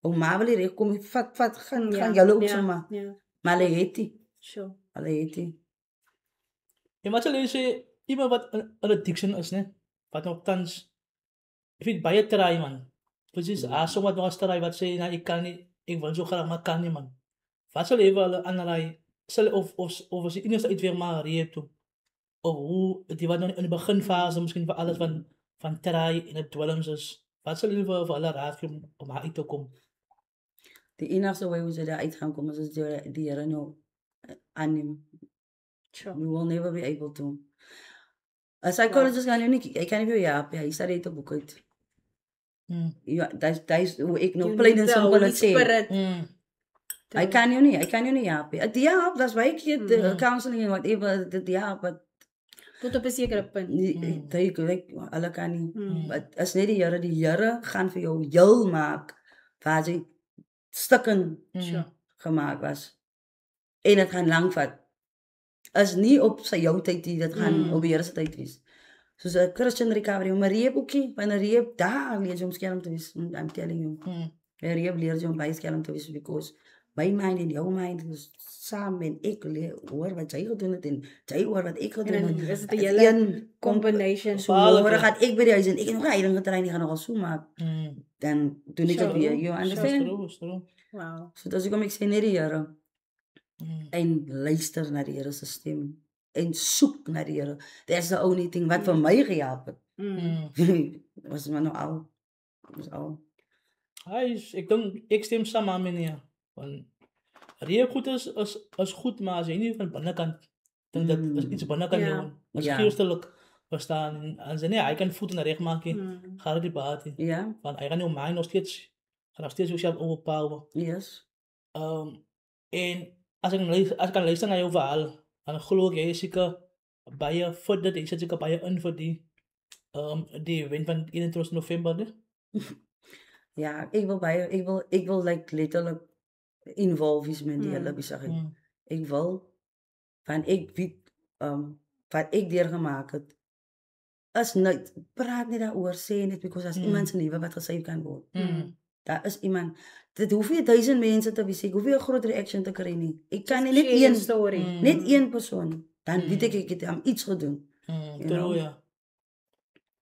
ma wil hier kom vat gaan julle ook sommer. Maar hulle het nie. Sure. Hulle het nie. En wat sal jy sê iemand wat 'n addiction is, né? Wat nog tans ek weet baie try man. Presies, sommer nog try wat sê nou ek kan nie, ek wil so graag maar kan nie man. Wat sal jy vir hulle aanraai? Sal of as jy iemand uitweer maar reep toe. Of hoe die wat nog in die beginfase miskien vir alles van try en dit dwelms is. Wat sal jy vir hulle raad gee om uit te kom? Die enigste way hoe ze daar uit gaan komen is die Here nou aanneem. Sure. We will never be able to. A psychologist kan nie, hy kan nie vir jou help, hy sê dit 'n boek uit. Ja, dat is hoe ek nou plain en simpel dit sê. Hy kan jou nie help. Dit help, dat is baie keer counseling en whatever, dit help, but tot op 'n sekere punt. Hulle kan nie. As net die Here gaan vir jou heel maak waar jy stukken gemaak was. En dit gaan lank vat. Is nie op sy jou tyd nie, dit gaan op die Here se tyd wees. Soos 'n Christian recovery, maar reep ookie, wanneer reep daar leer jy om skelm te wees. I'm telling you. Reep leer jy om baie skelm te wees because my mind en jou mind is saam en ek hoor wat jy gedoen het en jy hoor wat ek gedoen het. En is dit 'n hele combination. So môre gaan ek by die huis en ek het nog heiling getrein, ek gaan nogal so maak. Dan doen ek dit weer. You understand? Wow. So dis hoekom ek sê net die Here. En luister na die Here se stem en soek na die Here. That's the only thing wat vir my gehelp het. Was maar nou al. Was al. Ek dink ek stem saam met meneer. Want reep goed is goed, maar as jy nie van binnekant dink dat is iets binnekant doen. Ons geestelik verstaan en sy nie hy kan voet en reg maak nie. Gaan dit baat nie. Ja. Want hy gaan nie my nog steeds jouself overpower. Yes. En as ek kan luister na jou verhaal, dan glo ek jy is seker baie vir dit, ek sit seker baie in vir die event van 21 November, né? Ja, ik wil like letterlijk involved is met die hele besigheid. Ek wil van ek weet wat ek deurgemaak het is nooit praat nie daaroor sê net because as iemand se lewe wat gesave kan word. Daar is iemand dit hoef nie 1000 mense te wees, ek hoef nie 'n groot reaction te kry nie. Ek kan net een story. net een persoon. Dan weet ek het aan iets gedoen. True, ja.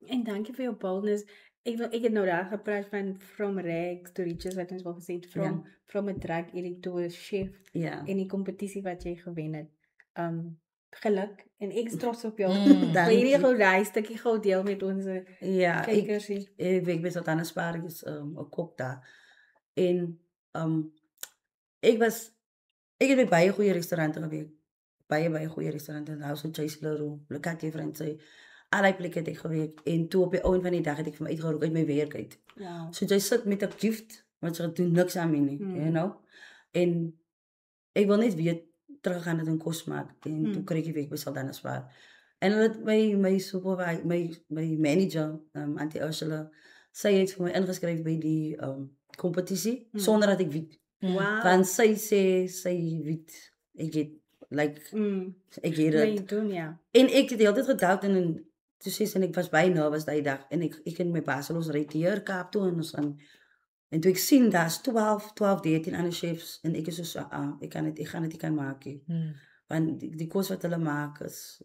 En dankie vir jou boldness. Ek het nou daar gepraat van from rags to riches wat ons wel gesê het, from a drug addict to a chef. Ja. En die kompetisie wat jy gewen het. Geluk en ek is trots op jou. Dankie. Wil jy gou daai stukkie gou deel met ons Ja, kykers hier? ek weet dat Anna Spaar is 'n kok daar. En ek het by baie goeie restaurante gewerk. Baie goeie restaurante, House of Chase Leroux, Le Café Francais. Allerlei plekke het ek gewerk en toe op die ouen van die dag het ek vir my uitgeroep uit my werk uit. Wow. So jy sit met 'n gift wat jy doen niks aan my nie, you know. En ek wil net weer teruggaan dit in kos maak en toe kry ek werk by Saldanha Spar. En hulle het my supervisor, my manager, Auntie Ursula, sy het vir my ingeskryf by die kompetisie sonder dat ek weet. Wow. Want sy sê sy weet ek het like ek het Nee, dit. doen ja. En ek het die hele tyd gedoubt en toe sê sy en ek was baie nervous daai dag en ek en my baas ons ry hier Kaap toe en ons gaan en toe ek sien daar's 12, 13 ander chefs en ek is so ek gaan dit nie kan maak nie. Want die kos wat hulle maak is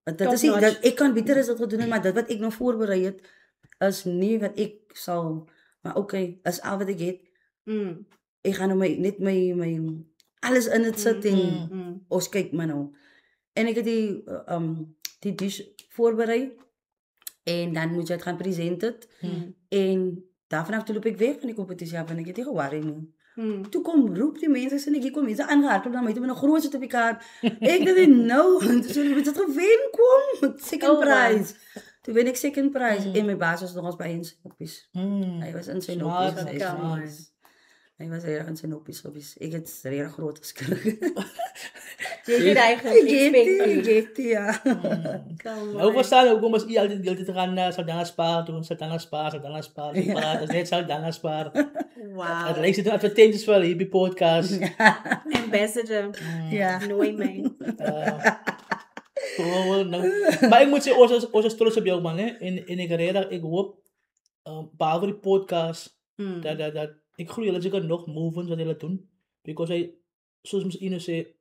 dit is nie dat ek kan beter as dit gedoen het, maar dit wat ek nog voorberei het is nie wat ek sal maar okay, is al wat ek het. Ek gaan nou net my alles in dit sit en ons kyk maar nou. En ek het die dish voorberei en dan moet jy dit gaan present en daarvan toe loop ek weg van die kompetisie af en ek het nie geworry nie. Toe kom roep die mense sê ek kom mense aangehardloop na my toe met 'n groot sertifikaat. Ek dink nou, so het dit gewen kom, second prize. Toe wen ek second prize en my baas was nog ons by in sy noppies. Hy was in sy noppies. Hy was reg in sy noppies gewees. Ek het reg groot geskrik. Jy het eigenlijk Ek ja. Nou verstaan hoekom as u altyd deel te gaan na Saldanha Spar, doen Saldanha Spar, dat is net Saldanha Spar. Wow. Het lijkt het een advertenties voor hier bij podcast. Ambassador. Ja. Nooi my. Maar ik moet zeggen, ons is trots op jou man, hè. En ik hoop, behalve die podcast, dat ik groei jullie zeker nog movements wat jullie doen. Because hij, zoals misschien zei,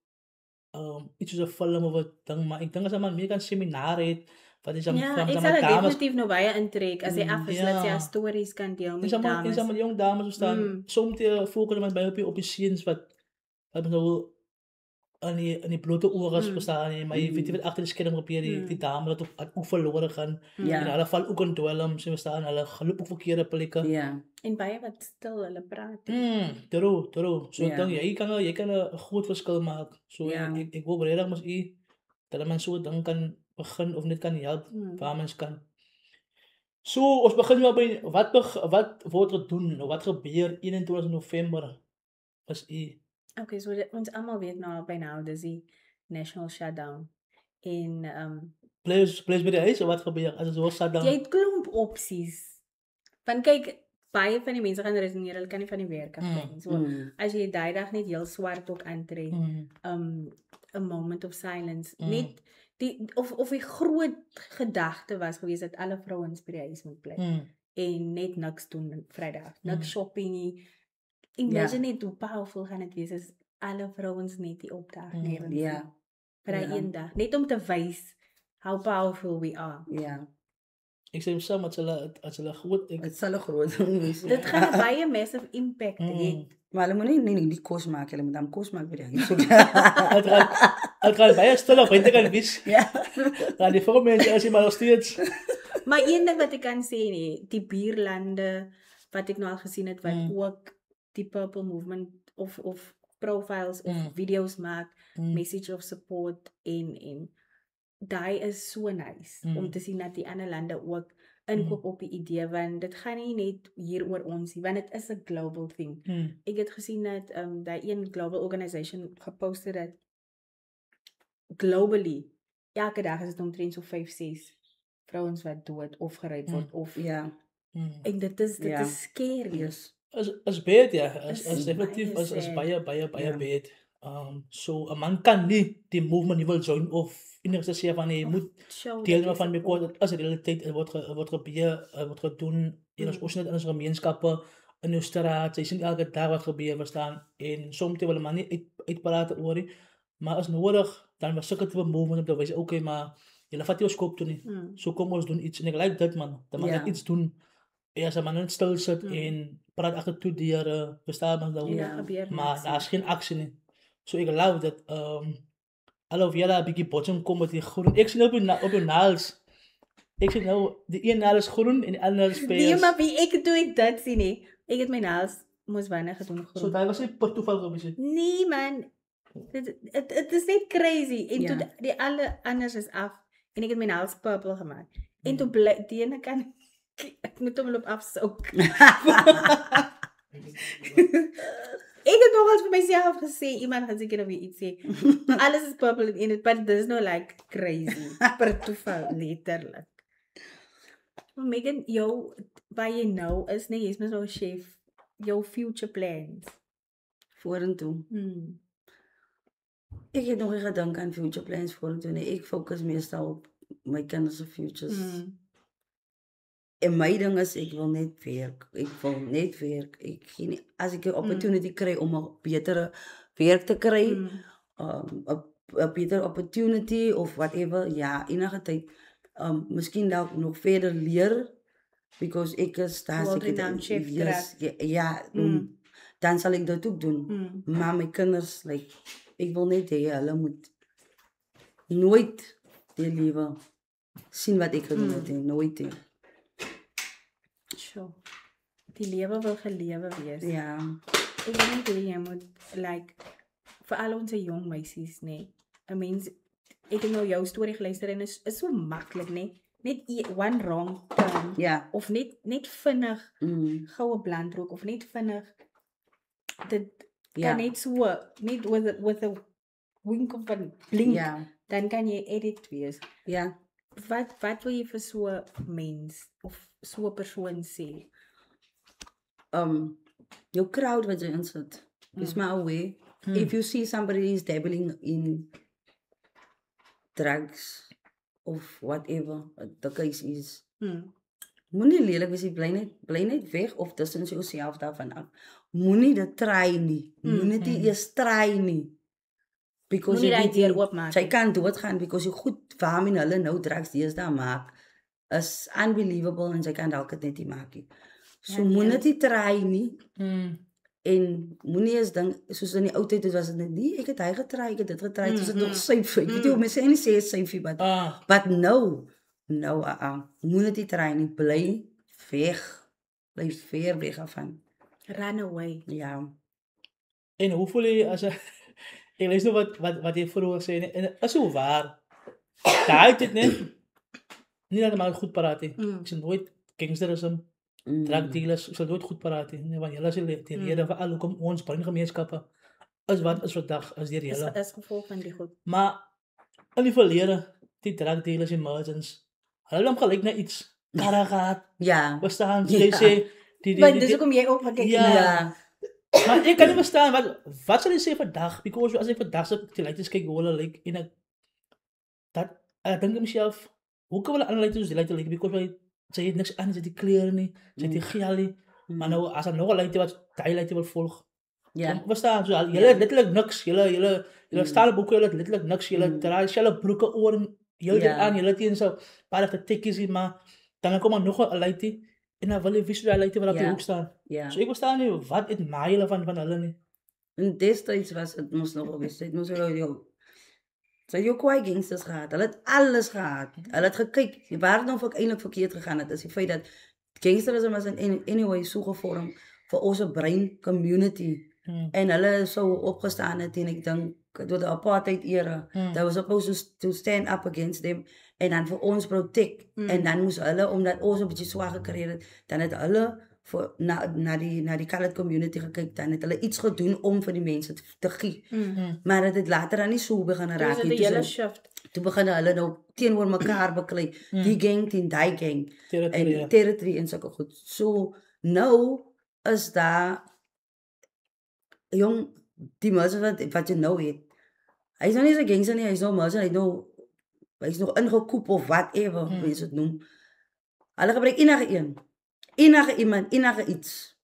iets als een film of wat ding, maar ik denk dat hij meer kan seminar heeft. Wat is Ja, ek sal dit definitief nou baie intrek as hy afgesluit sy stories kan deel met dames. En met jong dames verstaan. Soms fokus men bij op die scenes wat nou aan die blote oren verstaan. Maar je weet wat achter de scherm gebeur die dame dat ook verloren gaan. Ja. In alle geval ook in dwelms verstaan. Hulle geloop op verkeerde plekke. Ja. En baie wat stil hulle praat. True. So ek dink jy kan 'n groot verskil maak. So ek hoop regtig mos u dat men so ding kan begin of net kan help waar mens kan. So ons begin maar by wat word gedoen of wat gebeur 21 November as u. Okay, so ons almal weet nou by nou dis die national shutdown. En Please by die huis of wat gebeur as ons hoor shutdown? Jy het klomp opsies. Want kyk, baie van die mense gaan redeneer, hulle kan nie van die werk af gaan. So as jy daai dag net heel swart ook aantrek, a moment of silence, net of die groot gedagte was gewees dat alle vrouens by die huis moet bly en net niks doen Vrydag, niks shopping nie. Imagine net hoe powerful gaan dit wees as alle vrouens net die opdag neem. Ja. Vir daai een dag, net om te wys how powerful we are. Ja. Ek sê soms as hulle groot Dit sal 'n groot ding wees. Dit gaan 'n baie massive impact hê. Maar hulle moet nie kos maak, hulle moet dan kos maak by die huis. Ek gaan baie stil op en kan wys. Ja. Dan die voormense as jy maar nog steeds. Maar een ding wat ek kan sê nie, die buurlande wat ek nou al gesien het wat ook die Purple Movement of profiles of video's maak, message of support en daai is so nice om te sien dat die ander lande ook inkoop op die idee, want dit gaan nie net hier oor ons nie, want dit is 'n global thing. Ek het gesien dat daai een global organization gepost het dat globally elke dag is dit omtrent so 5, 6 vrouens wat dood of geryp word of Ja. en dit is Ja. scary. Yes. Is bad, ja. Is Is definitief baie is sad. baie Ja. bad. So 'n man kan nie die movement nie wil join of enigste sê van jy moet Show deel dat jy van support. because as realiteit word gebeur, word gedoen in ons net in ons gemeenskappe in ons straat, jy sien elke dag wat gebeur verstaan en soms wil man nie uitpraat oor nie, maar as nodig dan was sulke tipe movement om te wys okay, maar julle vat nie ons kop toe nie. So kom ons doen iets en ek like dit man. Dat man Ja. net iets doen. As 'n man net stil sit en praat agter toe deur, verstaan man nou. En dan gebeur Maar niks daar's geen aksie nie. So ek love dat alhoewel jy daar 'n bietjie bottom kom met die groen. Ek sien op jou naels. Ek sien nou die een naal is groen en die ander is Nee, pers. maar wie ek doe dit sien nie. Ek het my naels moes weinig gedoen So groen. daai was nie per toeval gewees nie. Nee man. Dit is net crazy. En Ja. toe die alle anders is af en ek het my naels purple gemaak. En toe bly die ene kan ek moet hom loop afsoek. Ek het nogals vir myself gesê, iemand gaan seker of iets sê. Alles is purple in it, but there's no like crazy. Per toeval, letterlik. Maar Megan, waar jy nou is, nee, jy is mos nou 'n chef. Jou future plans. Vorentoe. Ek het nog nie gedink aan future plans vorentoe nie. Ek fokus meestal op my kinders se futures. En my ding is ek wil net werk. Ek wil net werk. Ek gee nie as ek 'n opportunity kry om 'n betere werk te kry, 'n beter opportunity of whatever, ja, enige tyd. Miskien dalk nog verder leer because ek is daar World-renowned chef ja, dan sal ek dit ook doen. Maar my kinders like ek wil net hê hulle moet nooit die lewe sien wat ek gedoen het, nooit nie. Sure. Die lewe wil gelewe wees. Ja. Ek dink jy moet like vir al ons jong meisies nê. I mean ek het nou jou storie geluister en is so maklik nê. Net one wrong turn. Ja. Of net vinnig goue blandrook of net vinnig dit kan net so net with a wink of a blink. Ja. Dan kan jy edit wees. Ja. Wat wil jy vir so 'n mens of so 'n persoon sê? Your crowd wat jy insit. Is maar aware. If you see somebody is dabbling in drugs of whatever the case is. Moenie lelik wees, bly net weg of tussen jouself daarvan af. Moenie dit try nie. Moenie dit eers try nie. Because Moenie daai deur oopmaak. Jy kan doodgaan because jy goed waarmee hulle nou drugs deesdae maak is unbelievable en jy kan dalk dit net nie maak nie. So moenie dit try nie. En moenie eens dink soos in die ou tyd was dit net nie ek het hy getry, ek het dit getry, dit is nog safe. Ek weet jy hoe mense nie sê safe but no, moenie dit try nie, bly weg. Bly ver weg af. Run away. Ja. En hoe voel jy as ek lees nou wat jy vroeër sê en is so waar. Daai dit net nie dat maar goed praat nie. Ek sien nooit gangsterisme, drug dealers, ek sal nooit goed praat nie. Want julle sê die rede vir al hoekom ons bruin gemeenskappe is wat is vandag as die julle. Is gevolg van die goed. Maar in die verlede, die drug dealers en merchants, hulle hom gelyk na iets karagaat. Ja. Verstaan jy sê Want dis hoekom jy ook gekyk Ja. Maar ek kan nie verstaan wat sal jy sê vandag because as ek vandag se die leiers kyk hoe hulle lyk en ek dink aan myself hoe kan hulle aanlei soos die leiers lyk because sy het niks aan, sy het die klere nie, sy het die geld nie, maar nou as daar nog 'n leier wat daai leier wil volg. Ja. Verstaan so julle het letterlik niks, julle staan boeke, julle het letterlik niks, julle draai selle broeke oor en julle aan, julle teen so paar te tikkies maar dan kom er nog 'n leier en dan wil jy visualite wat op die hoek staan. Ja. So ek verstaan nie wat het my hulle van hulle nie. En destyds was dit mos nog gewees. Dit moes jou jy kwai gangsters gehad. Hulle het alles gehad. Hulle het gekyk waar nou ook eintlik verkeerd gegaan het is die feit dat gangsterisme was in anyway so gevorm vir ons brein community. En hulle sou opgestaan het en ek dink door the apartheid era. They was supposed to stand up against them en dan vir ons protect. En dan moes hulle omdat ons 'n bietjie swaar gekry het, dan het hulle na die colored community gekyk dan het hulle iets gedoen om vir die mense te gee. Maar dit het later dan nie so begin raak Dis 'n hele shift. Toe begin hulle nou teenoor mekaar beklei. Die gang teen die gang en territory en sulke goed. So nou is daar jong die mense wat jy nou het. Hy is nou nie so gangster nie, hy is nou mense, hy is nog ingekoop of whatever mense dit noem. Hulle gebruik enige iemand, enige iets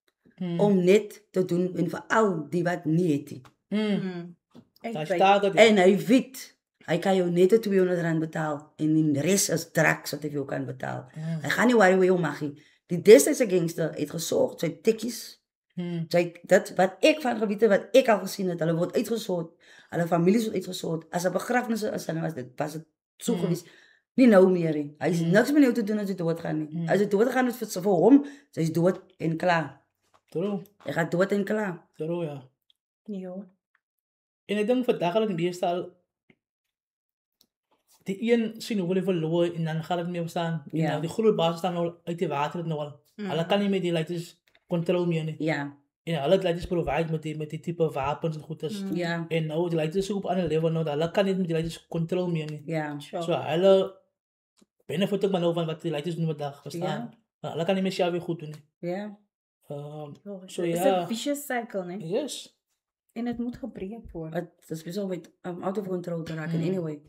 om net te doen en veral die wat nie het nie. En hy weet hy kan jou net R200 betaal en die res is drugs wat hy vir jou kan betaal. Hy gaan nie worry oor jou mag nie. Die destydse gangster het gesorg, sy tikkies, dit wat ek van gebiede wat ek al gesien het, hulle word uitgesort, hulle families word uitgesort, as 'n begrafnis is, dan was dit so gewees. Nie nou meer nie. Hy is niks met jou te doen as hy doodgaan nie. As hy doodgaan is vir hom, sy is dood en klaar. True. Hy gaat dood en klaar. True, ja. Ja. En ek dink vandag al die meeste al die een sien hoe hulle verloor en dan gaan dit mee staan. Ja. Die groot basis staan nou uit die water het nou al. Hulle kan nie met die lighters control meer nie. Ja. En hulle lighters provide met die tipe wapens en goeders. Ja. En nou die lighters op 'n ander level nou, hulle kan nie met die lighters control meer nie. Ja. So hulle benefit ook maar nou van wat die lighters doen vandag, verstaan? Ja. Hulle kan nie meer self weer goed doen nie. Ja. So It's ja. a vicious cycle, né? Yes. En dit moet gebreek word. Het is besou met out of control te raak anyway.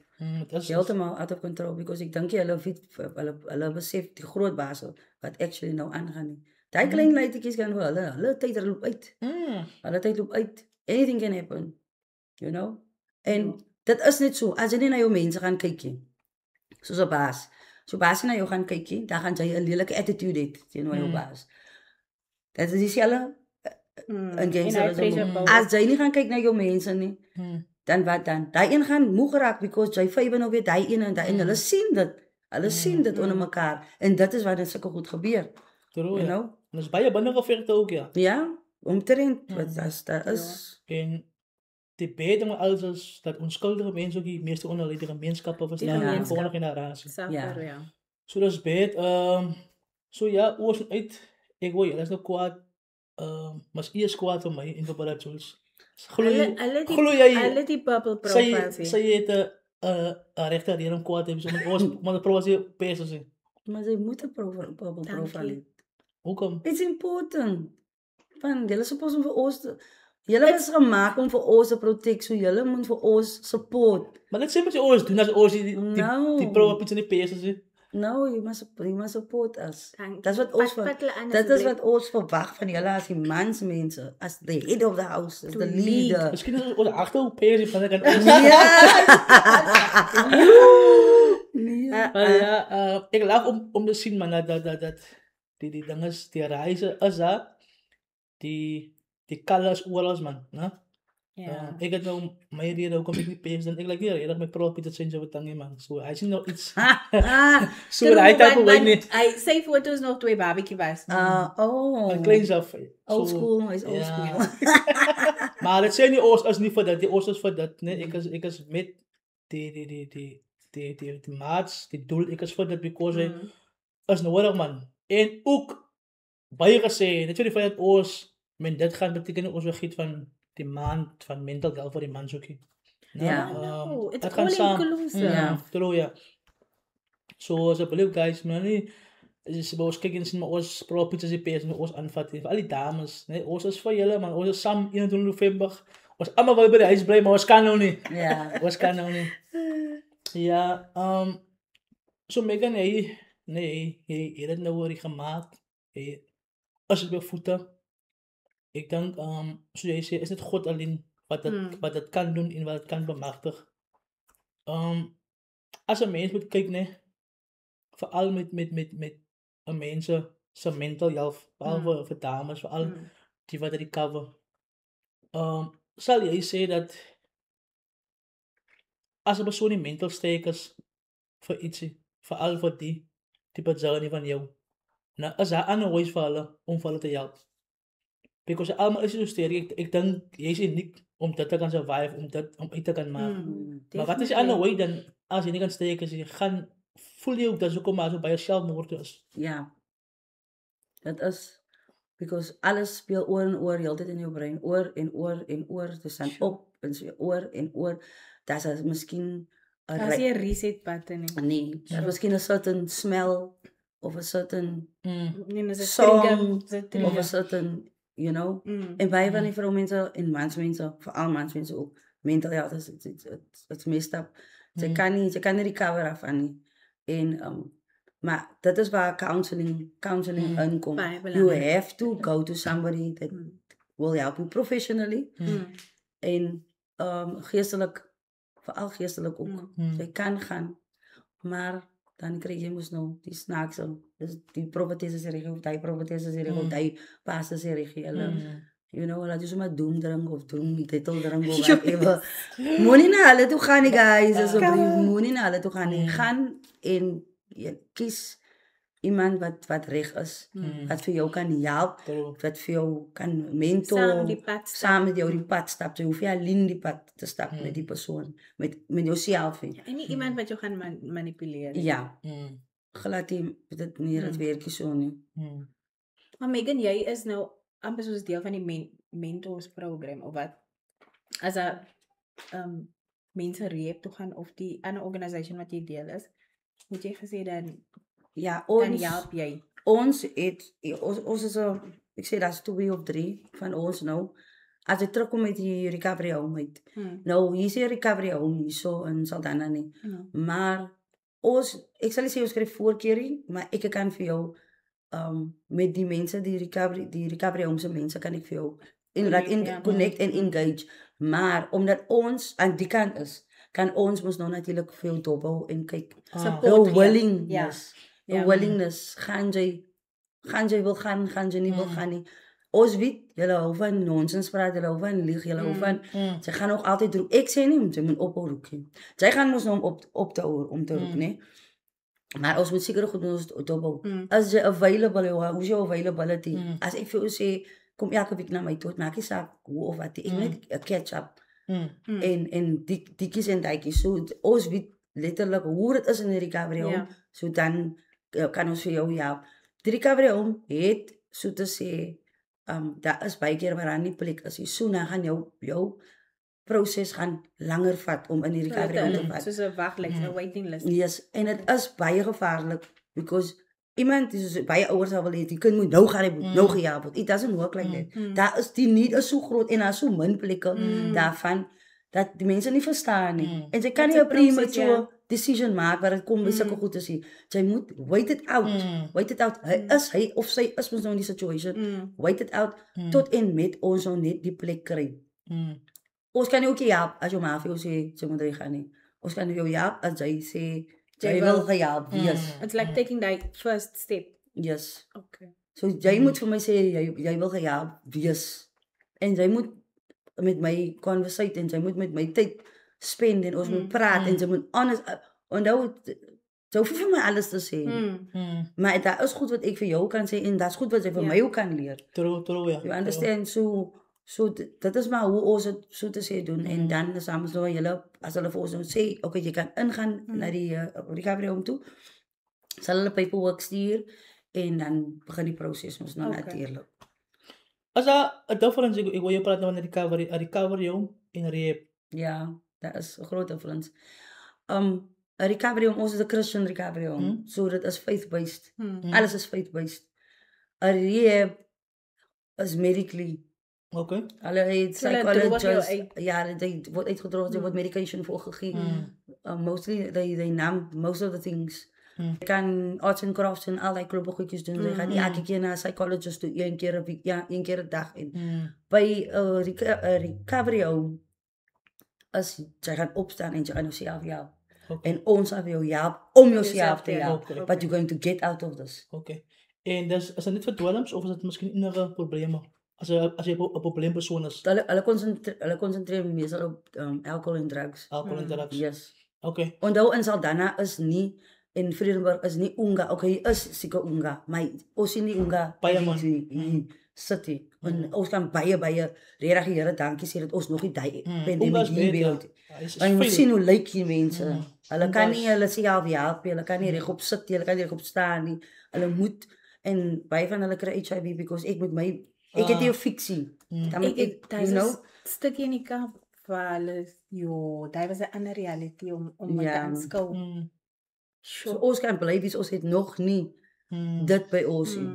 Dat is Heeltemal out of control because ek dink hulle besef die groot baas wat actually nou aangaan nie. Daai klein leitjies kan vir hulle tyd loop uit. Hulle tyd loop uit. Anything can happen. You know? En dit is net so, as jy nie na jou mense gaan kyk nie. Soos 'n baas. So baas na jou gaan kyk nie, dan gaan jy 'n lelike attitude hê teenoor jou baas. Dit is dieselfde in gangsterisme. As jy nie gaan kyk na jou mense nie, dan wat dan? Daai een gaan moeg raak because jy vyf nou weer daai een en hulle sien dit. Hulle sien dit onder mekaar en dit is wat dit sulke goed gebeur. True, you know? En is baie binne gevegte ook ja. Ja, omtrent wat daar is. En die beter alles is dat onschuldige mense ook die meeste onder die gemeenskappe verstaan in die volgende generasie. Ja. So dis beet so ja, oors uit ek wil julle is nou kwaad mas eers kwaad vir my in preparations. Glo jy die bubble profile sien. Sy het 'n regte rede om kwaad te wees om ons maar die provinsie pes te sien. Maar jy moet 'n bubble profile hê. Hoekom? It's important. Van julle suppose om vir ons julle is gemaak om vir ons te protek, so julle moet vir ons support. Maar dit sê met ons doen as ons die provinsie in die pes te sien. No, you must support us. That's what ons verwag van julle as die mansmense, as the head of the house, as the leader. Miskien is ons agter op pes van ek kan. Ja, ek lag om te sien man dat die ding is die reise is dat die colors oral man, né? Ja. Ek het nou my rede hoekom ek nie pes dan ek like nie reg met Prof Pieter Sentje wat tangie man. So hy sien nou iets. So hy het ook net. Hy sy foto's nog toe babatjie was. 'n klein self. Old school, hy's old school. Maar dit sê nie ons is nie vir dat die ons is vir dit, né? Ek is met die maats, die doel ek is vir dit because hy is nodig man. En ook baie gesê, net so die feit dat ons men dit gaan beteken ons vergiet van die maand van mental health vir die man soekie. No, it's all inclusive. Ja, true, ja. So as I believe guys, man, is ons kyk en sien maar ons properties is die pes en ons aanvat vir al die dames, né? Ons is vir julle man, ons is saam 21 November. Ons almal wil by die huis bly, maar ons kan nou nie. Ja. Ons kan nou nie. Ja, so Megan, jy het dit nou oor gemaak. Jy as jy bevoete. Ek dink so jy sê is dit God alleen wat dit kan doen en wat dit kan bemagtig. As 'n mens moet kyk nê, veral met 'n mense se mental health, veral vir dames, veral die wat dit cover. Sal jy sê dat as 'n persoon die mental sterk is vir ietsie, veral vir die tipe journey van jou, nou is daar ander ways vir hulle om vir hulle te help. Because almal is so sterk, ek dink jy is uniek om dit te kan survive, om uit te kan maak. Maar wat is die ander way dan, as jy nie kan sterk is, jy gaan, voel jy ook dat so kom maar so baie selfmoord is? Ja. Dit is, Because alles speel oor en oor, heeltyd in jou brein, oor en oor en oor, dis dan op, en so oor en oor, dat is miskien As jy 'n reset button nie. nee, dat is miskien 'n certain smell, of 'n certain Nee, dis 'n song, trigger, dis 'n of trigger. 'n certain, you know, en baie van die vroumense en mansmense, veral mansmense ook, mental health is it's messed up. Jy kan nie recover daarvan nie. En maar dit is waar counseling inkom. Baie You belangrik. have to go to somebody that will help you professionally en geestelik, veral geestelik ook. Jy kan gaan, maar dan kry jy mos nou die snaakse, dus die profetesse se regel, die profetesse se regel, die pastors se regel. You know, laat jy sommer doemdrink of droomtiteldrang of whatever. Moenie na hulle toe gaan nie, guys, asseblief, moenie na hulle toe gaan nie. Gaan en jy kies iemand wat reg is, wat vir jou kan help, wat vir jou kan mentor, Saam die pad stap. saam met jou die pad stap. Jy hoef nie alleen die pad te stap met die persoon, met jouself nie. En nie iemand wat jou gaan manipuleer. Ja, glad nie, dit nie, dit werk so nie. Maar Megan, jy is nou amper soos deel van die mentors program of wat? As 'n mense reep toe gaan of die ander organisation wat jy deel is, moet jy gesê dan Ja, dan help jy. ons is ek sê dat is 2 of 3 van ons nou. As ek terugkom met die recovery home uit. Nou, hier is die recovery home hier so in Saldanha nie. Maar ek sal nie sê ons kry voorkeuring, maar ek kan vir jou met die mense, die recovery home se mense kan ek vir jou connect en engage. Maar omdat ons aan die kant is, kan ons mos nou natuurlik veel dophou en kyk. Support Willingness. Willingness. Gaan jy wil gaan jy nie wil gaan nie. Ons weet, julle hou van nonsens praat, julle hou van lieg, julle hou van, sy gaan nog altyd roep. Ek sê nie, sy moet oproep nie. Sy gaan ons nou om te roep, nie? Maar ons moet seker goed doen ons dophou. As jy available, hoe is jou availability? As ek vir jou sê, kom elke week na my toe, maak nie saak hoe of wat, ek net catch up. En dikkies en dikkies, so ons weet letterlik hoe dit is in die recovery home, so dan kan ons vir jou help. Die recovery home het, so te sê, daar is baie keer waar aan die plek is, so dan gaan jou proses gaan langer vat om in die recovery home te vat. Soos 'n waglys, 'n waiting list. Yes, en dit is baie gevaarlik, because iemand is baie ouers al wil hê, die kind moet nou gaan, hy moet nou gehelp word. It doesn't work like that. Daar is die need is so groot en daar is so min plekke daarvan, dat die mense nie verstaan nie. En jy kan nie 'n premature decision maak waar dit kom by sulke goed is nie. Jy moet wait it out. Wait it out. Hy of sy is mos nou in die situation. Wait it out tot en met ons nou net die plek kry. Ons kan nie ook help as jou ma vir jou sê jy moet gaan nie. Ons kan jou help as jy sê jy wil gehelp wees. It's like taking that first step. Yes. Okay. So jy moet vir my sê jy wil gehelp wees. En jy moet met my conversate en jy moet met my tyd spend en ons moet praat en jy moet honest onthou jy hoef vir my alles te sê. Maar daar is goed wat ek vir jou kan sê en daar's goed wat jy vir my ook kan leer. True, ja. You understand? So dit is maar hoe ons dit so te sê doen en dan saam so julle as hulle vir ons nou sê, okay, jy kan ingaan na die recovery home toe. Sal hulle paperwork stuur en dan begin die proses ons nou natuurlik. As 'n difference, ek wil jou praat nou van recovery home en rehab. Ja, dat is 'n groot difference. 'n recovery home, ons is 'n Christian recovery home. So dit is faith-based. Alles is faith-based. 'n rehab is medically. Okay. Hulle het psychologists, ja, dit word uitgedroog, er word medication voorgegee. Mostly they numb most of the things. Jy kan arts and crafts en al die kloppe goedjies doen. Jy gaan nie elke keer na 'n psychologist toe een keer 'n week, een keer 'n dag en by 'n recovery home as jy gaan opstaan en jy gaan jouself help. En ons sal jou help om jouself te help. But you're going to get out of this. Okay. En is dit net vir dwelms of is dit miskien enige probleme? As jy 'n probleempersoon is. Hulle konsentreer meestal op alcohol en drugs. Alcohol en drugs. Yes. Okay. Onthou in Saldanha is nie en Vredenburg is nie unga. Okay, is seker unga, maar ons sien nie unga baie man city. En ons kan baie regtig die Here dankie sê dat ons nog nie daai pandemie hier wêreld. En ons sien hoe lyk die mense. Hulle kan nie hulle self help, hulle kan nie regop sit, hulle kan nie regop staan nie. Hulle moet En baie van hulle kry HIV because ek met my ek het hier 'n fiksie. Dan moet ek, Daar you is know, 'n stukkie in die Kaap waar hulle, daar was 'n ander reality om met te aanskou. so ons kan bly wees, ons het nog nie dit by ons nie.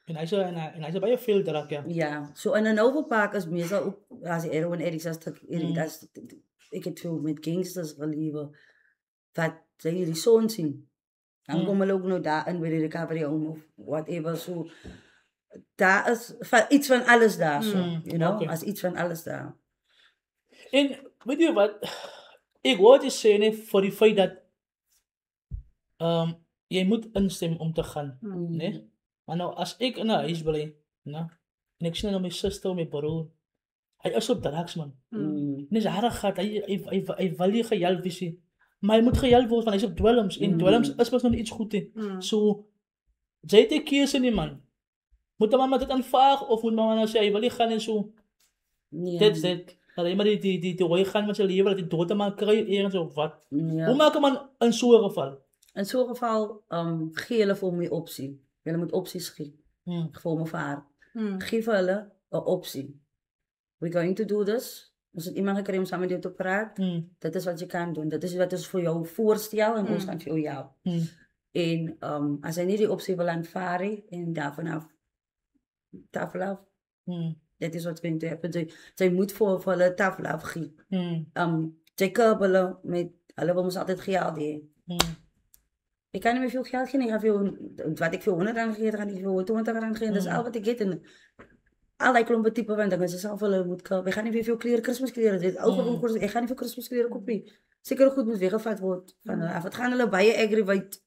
En hy is baie veel drak, ja. Ja, so in 'n Noble Park is meestal ook as die heroin addicts as ek het veel met gangsters gelewe wat sy hierdie son sien. Dan kom hulle ook nou daar in by die recovery home of whatever, so daar is iets van alles daar, so, you know, as iets van alles daar. En weet jy wat, ek hoor jy sê nie vir die feit dat jy moet instem om te gaan, né? Maar nou as ek in 'n huis bly, né? En ek sien nou my suster of my broer, hy is op drugs, man. Dis harde gat, hy wil nie gehelp wees nie. Maar hy moet gehelp word want hy's op dwelms en dwelms is mos nog iets goed nie. So jy het 'n keuse nie, man. Moet mamma dit aanvaar of moet mamma nou sê hy wil nie gaan en so. That's it. Dat hy maar die rooi gaan met sy lewe dat hy dood te maak kry eers of wat. Hoe maak 'n man in so 'n geval? In so 'n geval gee hulle vir hom 'n opsie. Hulle moet opsies gee. Vir hom of haar. Gee vir hulle 'n opsie. We're going to do this. Ons het iemand gekry om saam met jou te praat. Dit is wat jy kan doen. Dit is wat ons vir jou voorstel en ons gaan vir jou help. En as hy nie die opsie wil aanvaar nie en daarvan af tough love. That is what's going to happen. Sy moet vir hulle tough love gee. Jy kan hulle met hulle wil ons altyd geld hê. Ek kan nie meer veel geld gee nie. Ek gaan vir jou, wat ek vir R100 gegee het, gaan ek vir jou R20 gee. Dis al wat ek het en al die klompe tipe van dinge, sy self hulle moet koop. Ek gaan nie vir veel klere, Kersfeesklere, dit ook onkoers. Ek gaan nie vir Kersfeesklere koop nie. Seker goed moet weggevat word van hulle af. Dit gaan hulle baie aggravate.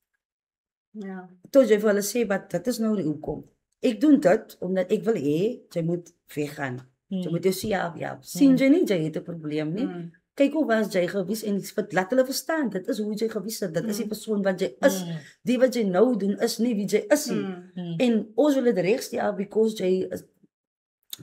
Ja. Tot jy vir hulle sê wat dit is nou nie hoekom. Ek doen dit omdat ek wil hê jy moet weggaan. Jy moet jouself help. Sien jy nie jy het 'n probleem nie. Kyk hoe was jy gewees en laat hulle verstaan. Dit is hoe jy gewees het. Dit is die persoon wat jy is. Die wat jy nou doen is nie wie jy is nie. En ons wil dit regstel because jy is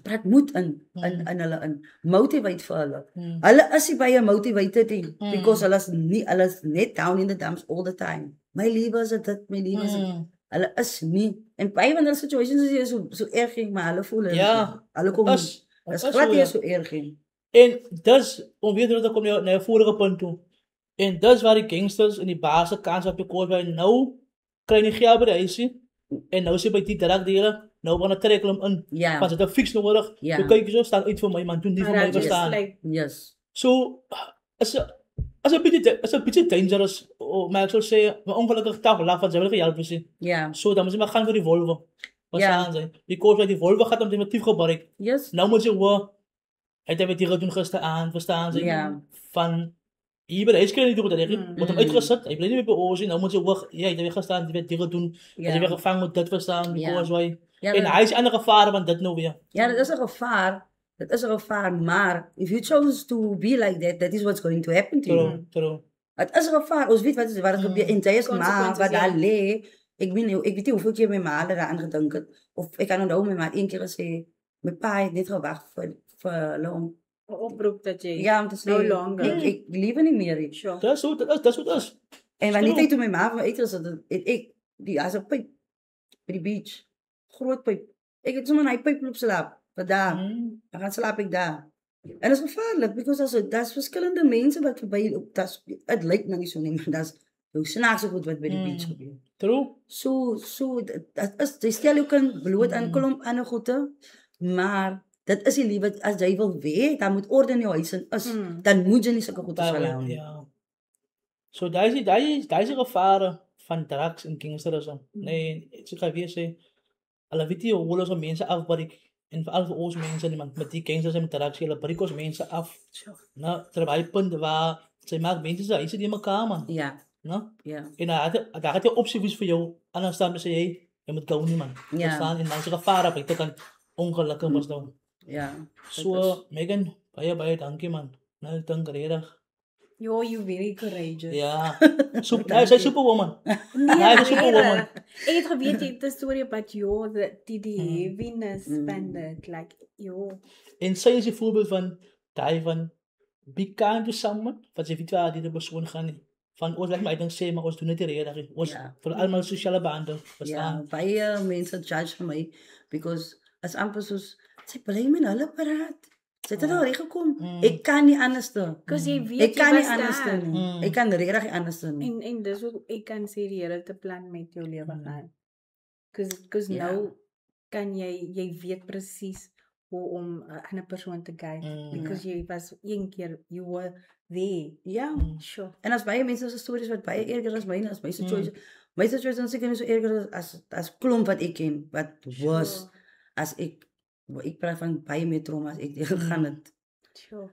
praat moed in hulle in. Motivate vir hulle. Hulle is nie baie motivated nie. Because hulle is net down in the dumps all the time. My liewe is dit, my liewe is dit. Hulle is nie. En baie van hulle situations is hier so erg nie, maar hulle voel hulle. Ja. Hulle kom is glad nie so erg nie. En dis, om weer terug te kom na jou vorige punt toe. En dis waar die gangsters en die baase kans op die koord by nou kry nie geld by die huisie. En nou sê by die drakdere, nou gaan trek hulle hom in. Ja. Want dit is 'n fix nodig. Ja. Jy kyk so staan uit vir my man, doen nie vir my verstaan. Yes. So is 'n bietjie dangerous, maar ek sou sê, maar ongelukkig tough love wat jy wil gehelp is. Ja. So dan moet jy maar gaan vir die Volvo. Wat staan sy? Because by die Volvo gaat om die motief gebruik. Yes. Nou moet jy hoor, het hy met die gedoen gisteraan, verstaan sy? Ja. Van hier by die huis kry nie doen dat hy moet hom uitgesit. Hy bly nie meer by ons nie. Nou moet jy hoor, jy het weer gestaan, jy het die gedoen. As jy weer gevang moet dit verstaan, because why? En hy is in 'n gevaar van dit nou weer. Ja, dit is 'n gevaar. Dit is 'n gevaar, maar if you chose to be like that, that is what's going to happen to you. True. Het is 'n gevaar. Ons weet wat er gebeur en jy is maar wat daar lê. Ek weet nie hoeveel keer my ma daaraan gedink het of ek kan onthou my ma een keer gesê my pa het net gewag vir hulle om 'n oproep dat jy ja, om te sê no longer. ek liewe nie meer nie. Sure. Dis hoe dit is. En wanneer jy toe my ma van uitgesit het ek die as 'n pyp by die beach. Groot pyp. Ek het sommer 'n pyp loop slaap. Wat daar. Dan gaan slaap ek daar. En dit is gevaarlik because daar's verskillende mense wat verby dit lyk nou nie so nie, maar daar's jou snaakse goed wat by die beach gebeur. True. So dit is jy stel jou kind bloot aan klomp ander goede, maar dit is die liewe as jy wil weet, dan moet orde in jou huis is. Dan moet jy nie sulke goede verlaat nie. Ja. So daai is 'n gevaar van drugs en gangsterisme. Nee, ek gaan weer sê hulle weet nie hoe hulle so mense afbreek en veral vir ons mense nie, met die gangsters en drugs, hulle breek ons mense af. Nou, terwyl punt waar sy maak mense se huise die mekaar man. Ja. No? Ja. En daar het jy opsies vir jou, anders dan sê jy moet gou nie man. Ja. Verstaan en dan se gevaar op dit kan ongelukkig was nou. Ja. So Megan, baie dankie man. Nou dink regtig. You're very courageous. Ja. Sy is superwoman. Sy is superwoman. Ek het geweet jy het 'n storie about die heaviness van dit, like En sy is 'n voorbeeld van daai van be kind to someone, wat jy weet waar die persoon gaan nie. van ons laat my uitdink sê, maar ons doen dit nie reg. Ons vir almal sosiale behandeling Ja, verstaan. baie mense judge my because as amper soos sy bly met hulle praat. Sy het al reg gekom. Ek kan nie anders doen. Because jy weet Ek kan jy nie was anders daar. doen nie. Ek kan regtig nie anders doen nie. En dis ook ek kan sê die Here te plan met jou lewe gaan. Because Ja. nou kan jy weet presies hoe om 'n ander persoon te guide. Because jy was een keer you were there. Ja. Sure. En as baie mense se stories wat baie erger as myne, as my situation. My situation is seker nie so erger as klomp wat ek ken, wat was as ek praat van baie meer trauma as ek gegaan het. Sure.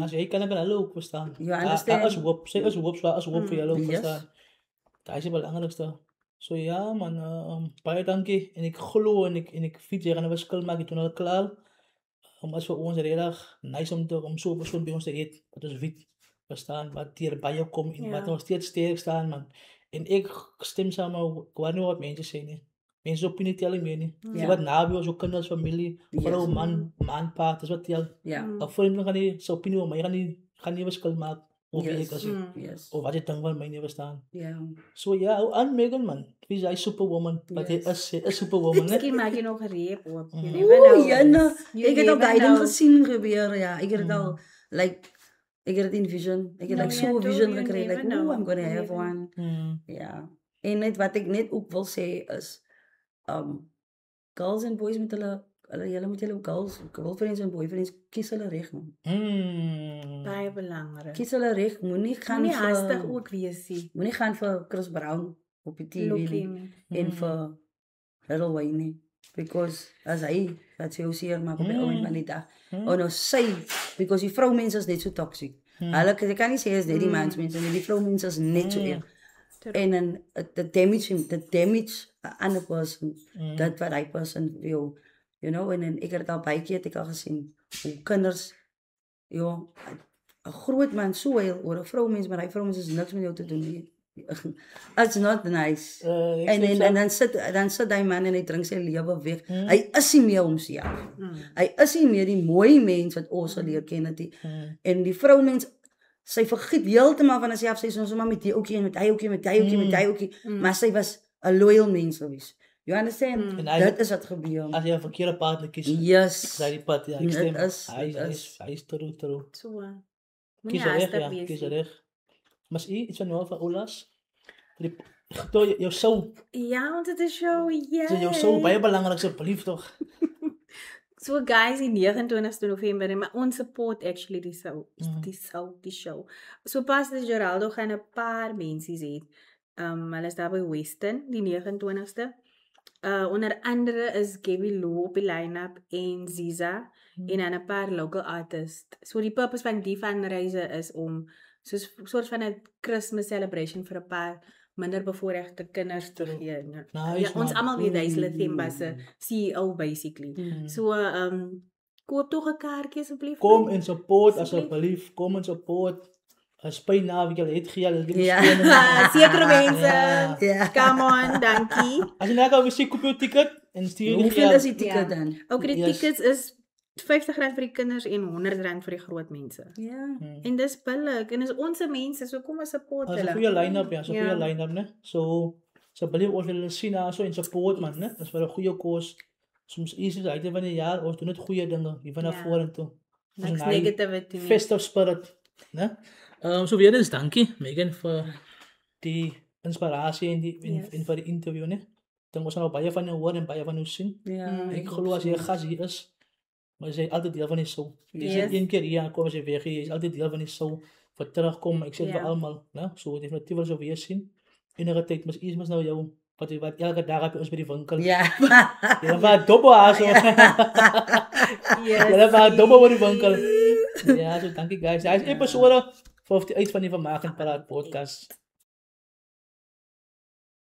As jy kan hulle ook verstaan. You understand? As hoop, sê as hoop vir julle ook Yes. verstaan. Daai is die belangrikste. So ja man, baie dankie en ek glo en ek vind jy gaan 'n verskil maak dit nou klaar. As vir ons regtig nice om so 'n persoon by ons te hê wat ons weet verstaan wat hier by jou kom en wat ons steeds sterk staan man. En ek stem saam met wat mense sê nie. Mense opinie tel nie meer nie. Jy wat naby ons, jou kinders, familie, vrou, man, pa, dis wat tel. Ja. 'n Vriend gaan nie sy opinie oor my gaan nie verskil maak of ek as Yes. of wat jy dink van my nie verstaan. Ja. So ja, ou aan Megan man. Wie is hy superwoman? Wat hy is, sy is superwoman, né? Miskien maak jy nog gereep ook. You never Oeh, know. Jana. You Ek het al never baie know. gesien gebeur, ja. Ek het dit al like ek het dit in vision. Ek het like so 'n vision you gekry never like know. I'm going to You have never one. Ja. En net wat ek net ook wil sê is girls and boys met julle moet julle girlfriends en boyfriends kies hulle reg man. Baie belangrik. Kies hulle reg, moenie gaan Moenie hastig ook wees nie. moenie gaan vir Chris Brown op die TV Lookie nie. me. En vir Lil Wayne nie. Because as hy dat sy jou seer maak op die ouend van die dag. Oh no, sy because die vroumense is net so toxic. Hulle kan nie sê is net die mansmense nie, die vroumense is net so erg. En dan the damage a ander person, dat wat hy person wil, you know, en ek het al baie keer al gesien, hoe kinders, joh, 'n groot man so heel oor 'n vroumens, maar hy vroumens is niks met jou te doen nie. It's not nice. En dan sit hy man en hy drink sy lewe weg. Hy is nie meer homself. Hy is nie meer die mooi mens wat ons geleer ken het nie. En die vroumens, sy vergiet heeltemal van haarself, sy is ons maar met die ouetjie en met hy ouetjie, met hy ouetjie, met hy ouetjie, maar sy was 'n loyal mens gewees. You understand? Dit is wat gebeur. As jy 'n verkeerde partner kies, Yes. daai pad ja, ek stem. Is. Hy is true. So. Kies Moenie reg, hastig ja, wees kies nie. reg. Maar iets van nou van Olas. Jou soul, Ja, want dit is show, ja. jou soul baie belangrik asseblief tog. So guys, die 29ste November, maar ons support actually die show. So pas dis Geraldo gaan 'n paar mensies hê. Hulle is daar by Western die 29ste. Onder andere is Gabby Lou op die line-up en Ziza en dan 'n paar local artists. So die purpose van die fundraiser is om soos soort van 'n Christmas celebration vir 'n paar minder bevoorregte kinders te gee. Ja, ons almal weet hy's Lethemba se CEO basically. So koop tog 'n kaartjie asseblief. Kom en support asseblief, kom en support. As by na wie jy het gee, Ja. Sekere mense. Ja. Come on, dankie. As jy nou gou wil koop jou ticket en stuur die Hoeveel is geld. die ticket dan? Ook die tickets is R50 vir die kinders en R100 vir die groot mense. Ja. En dis billik en dis ons mense, so kom ons support As 'n hulle. goeie line-up, ja, so 'n Ja. goeie line-up, né? So asseblief ons wil hulle sien daar so en support man, né? Dis vir 'n goeie cause. Soms is dit uit van die jaar, ons doen net goeie dinge, hier van na vorentoe. Niks negativity nie. Festive spirit, né? So weer eens dankie Megan vir die inspirasie en en vir die interview, né? Dan ons nou baie van jou hoor en baie van jou sien. Ja. Ek glo as jy 'n gas hier is, maar jy is altyd deel van die show. Jy sê een keer hier kom as jy weg jy is altyd deel van die show. Vir terugkom, ek sê vir almal, né? So definitief wil so weer sien. Enige tyd mos iets mos nou jou wat elke dag op ons by die winkel. Ja. Jy was dobbel aso. Jy was dobbel by die winkel. Ja, so dankie guys. Hy is episode 58 van die Vermaak en Praat podcast.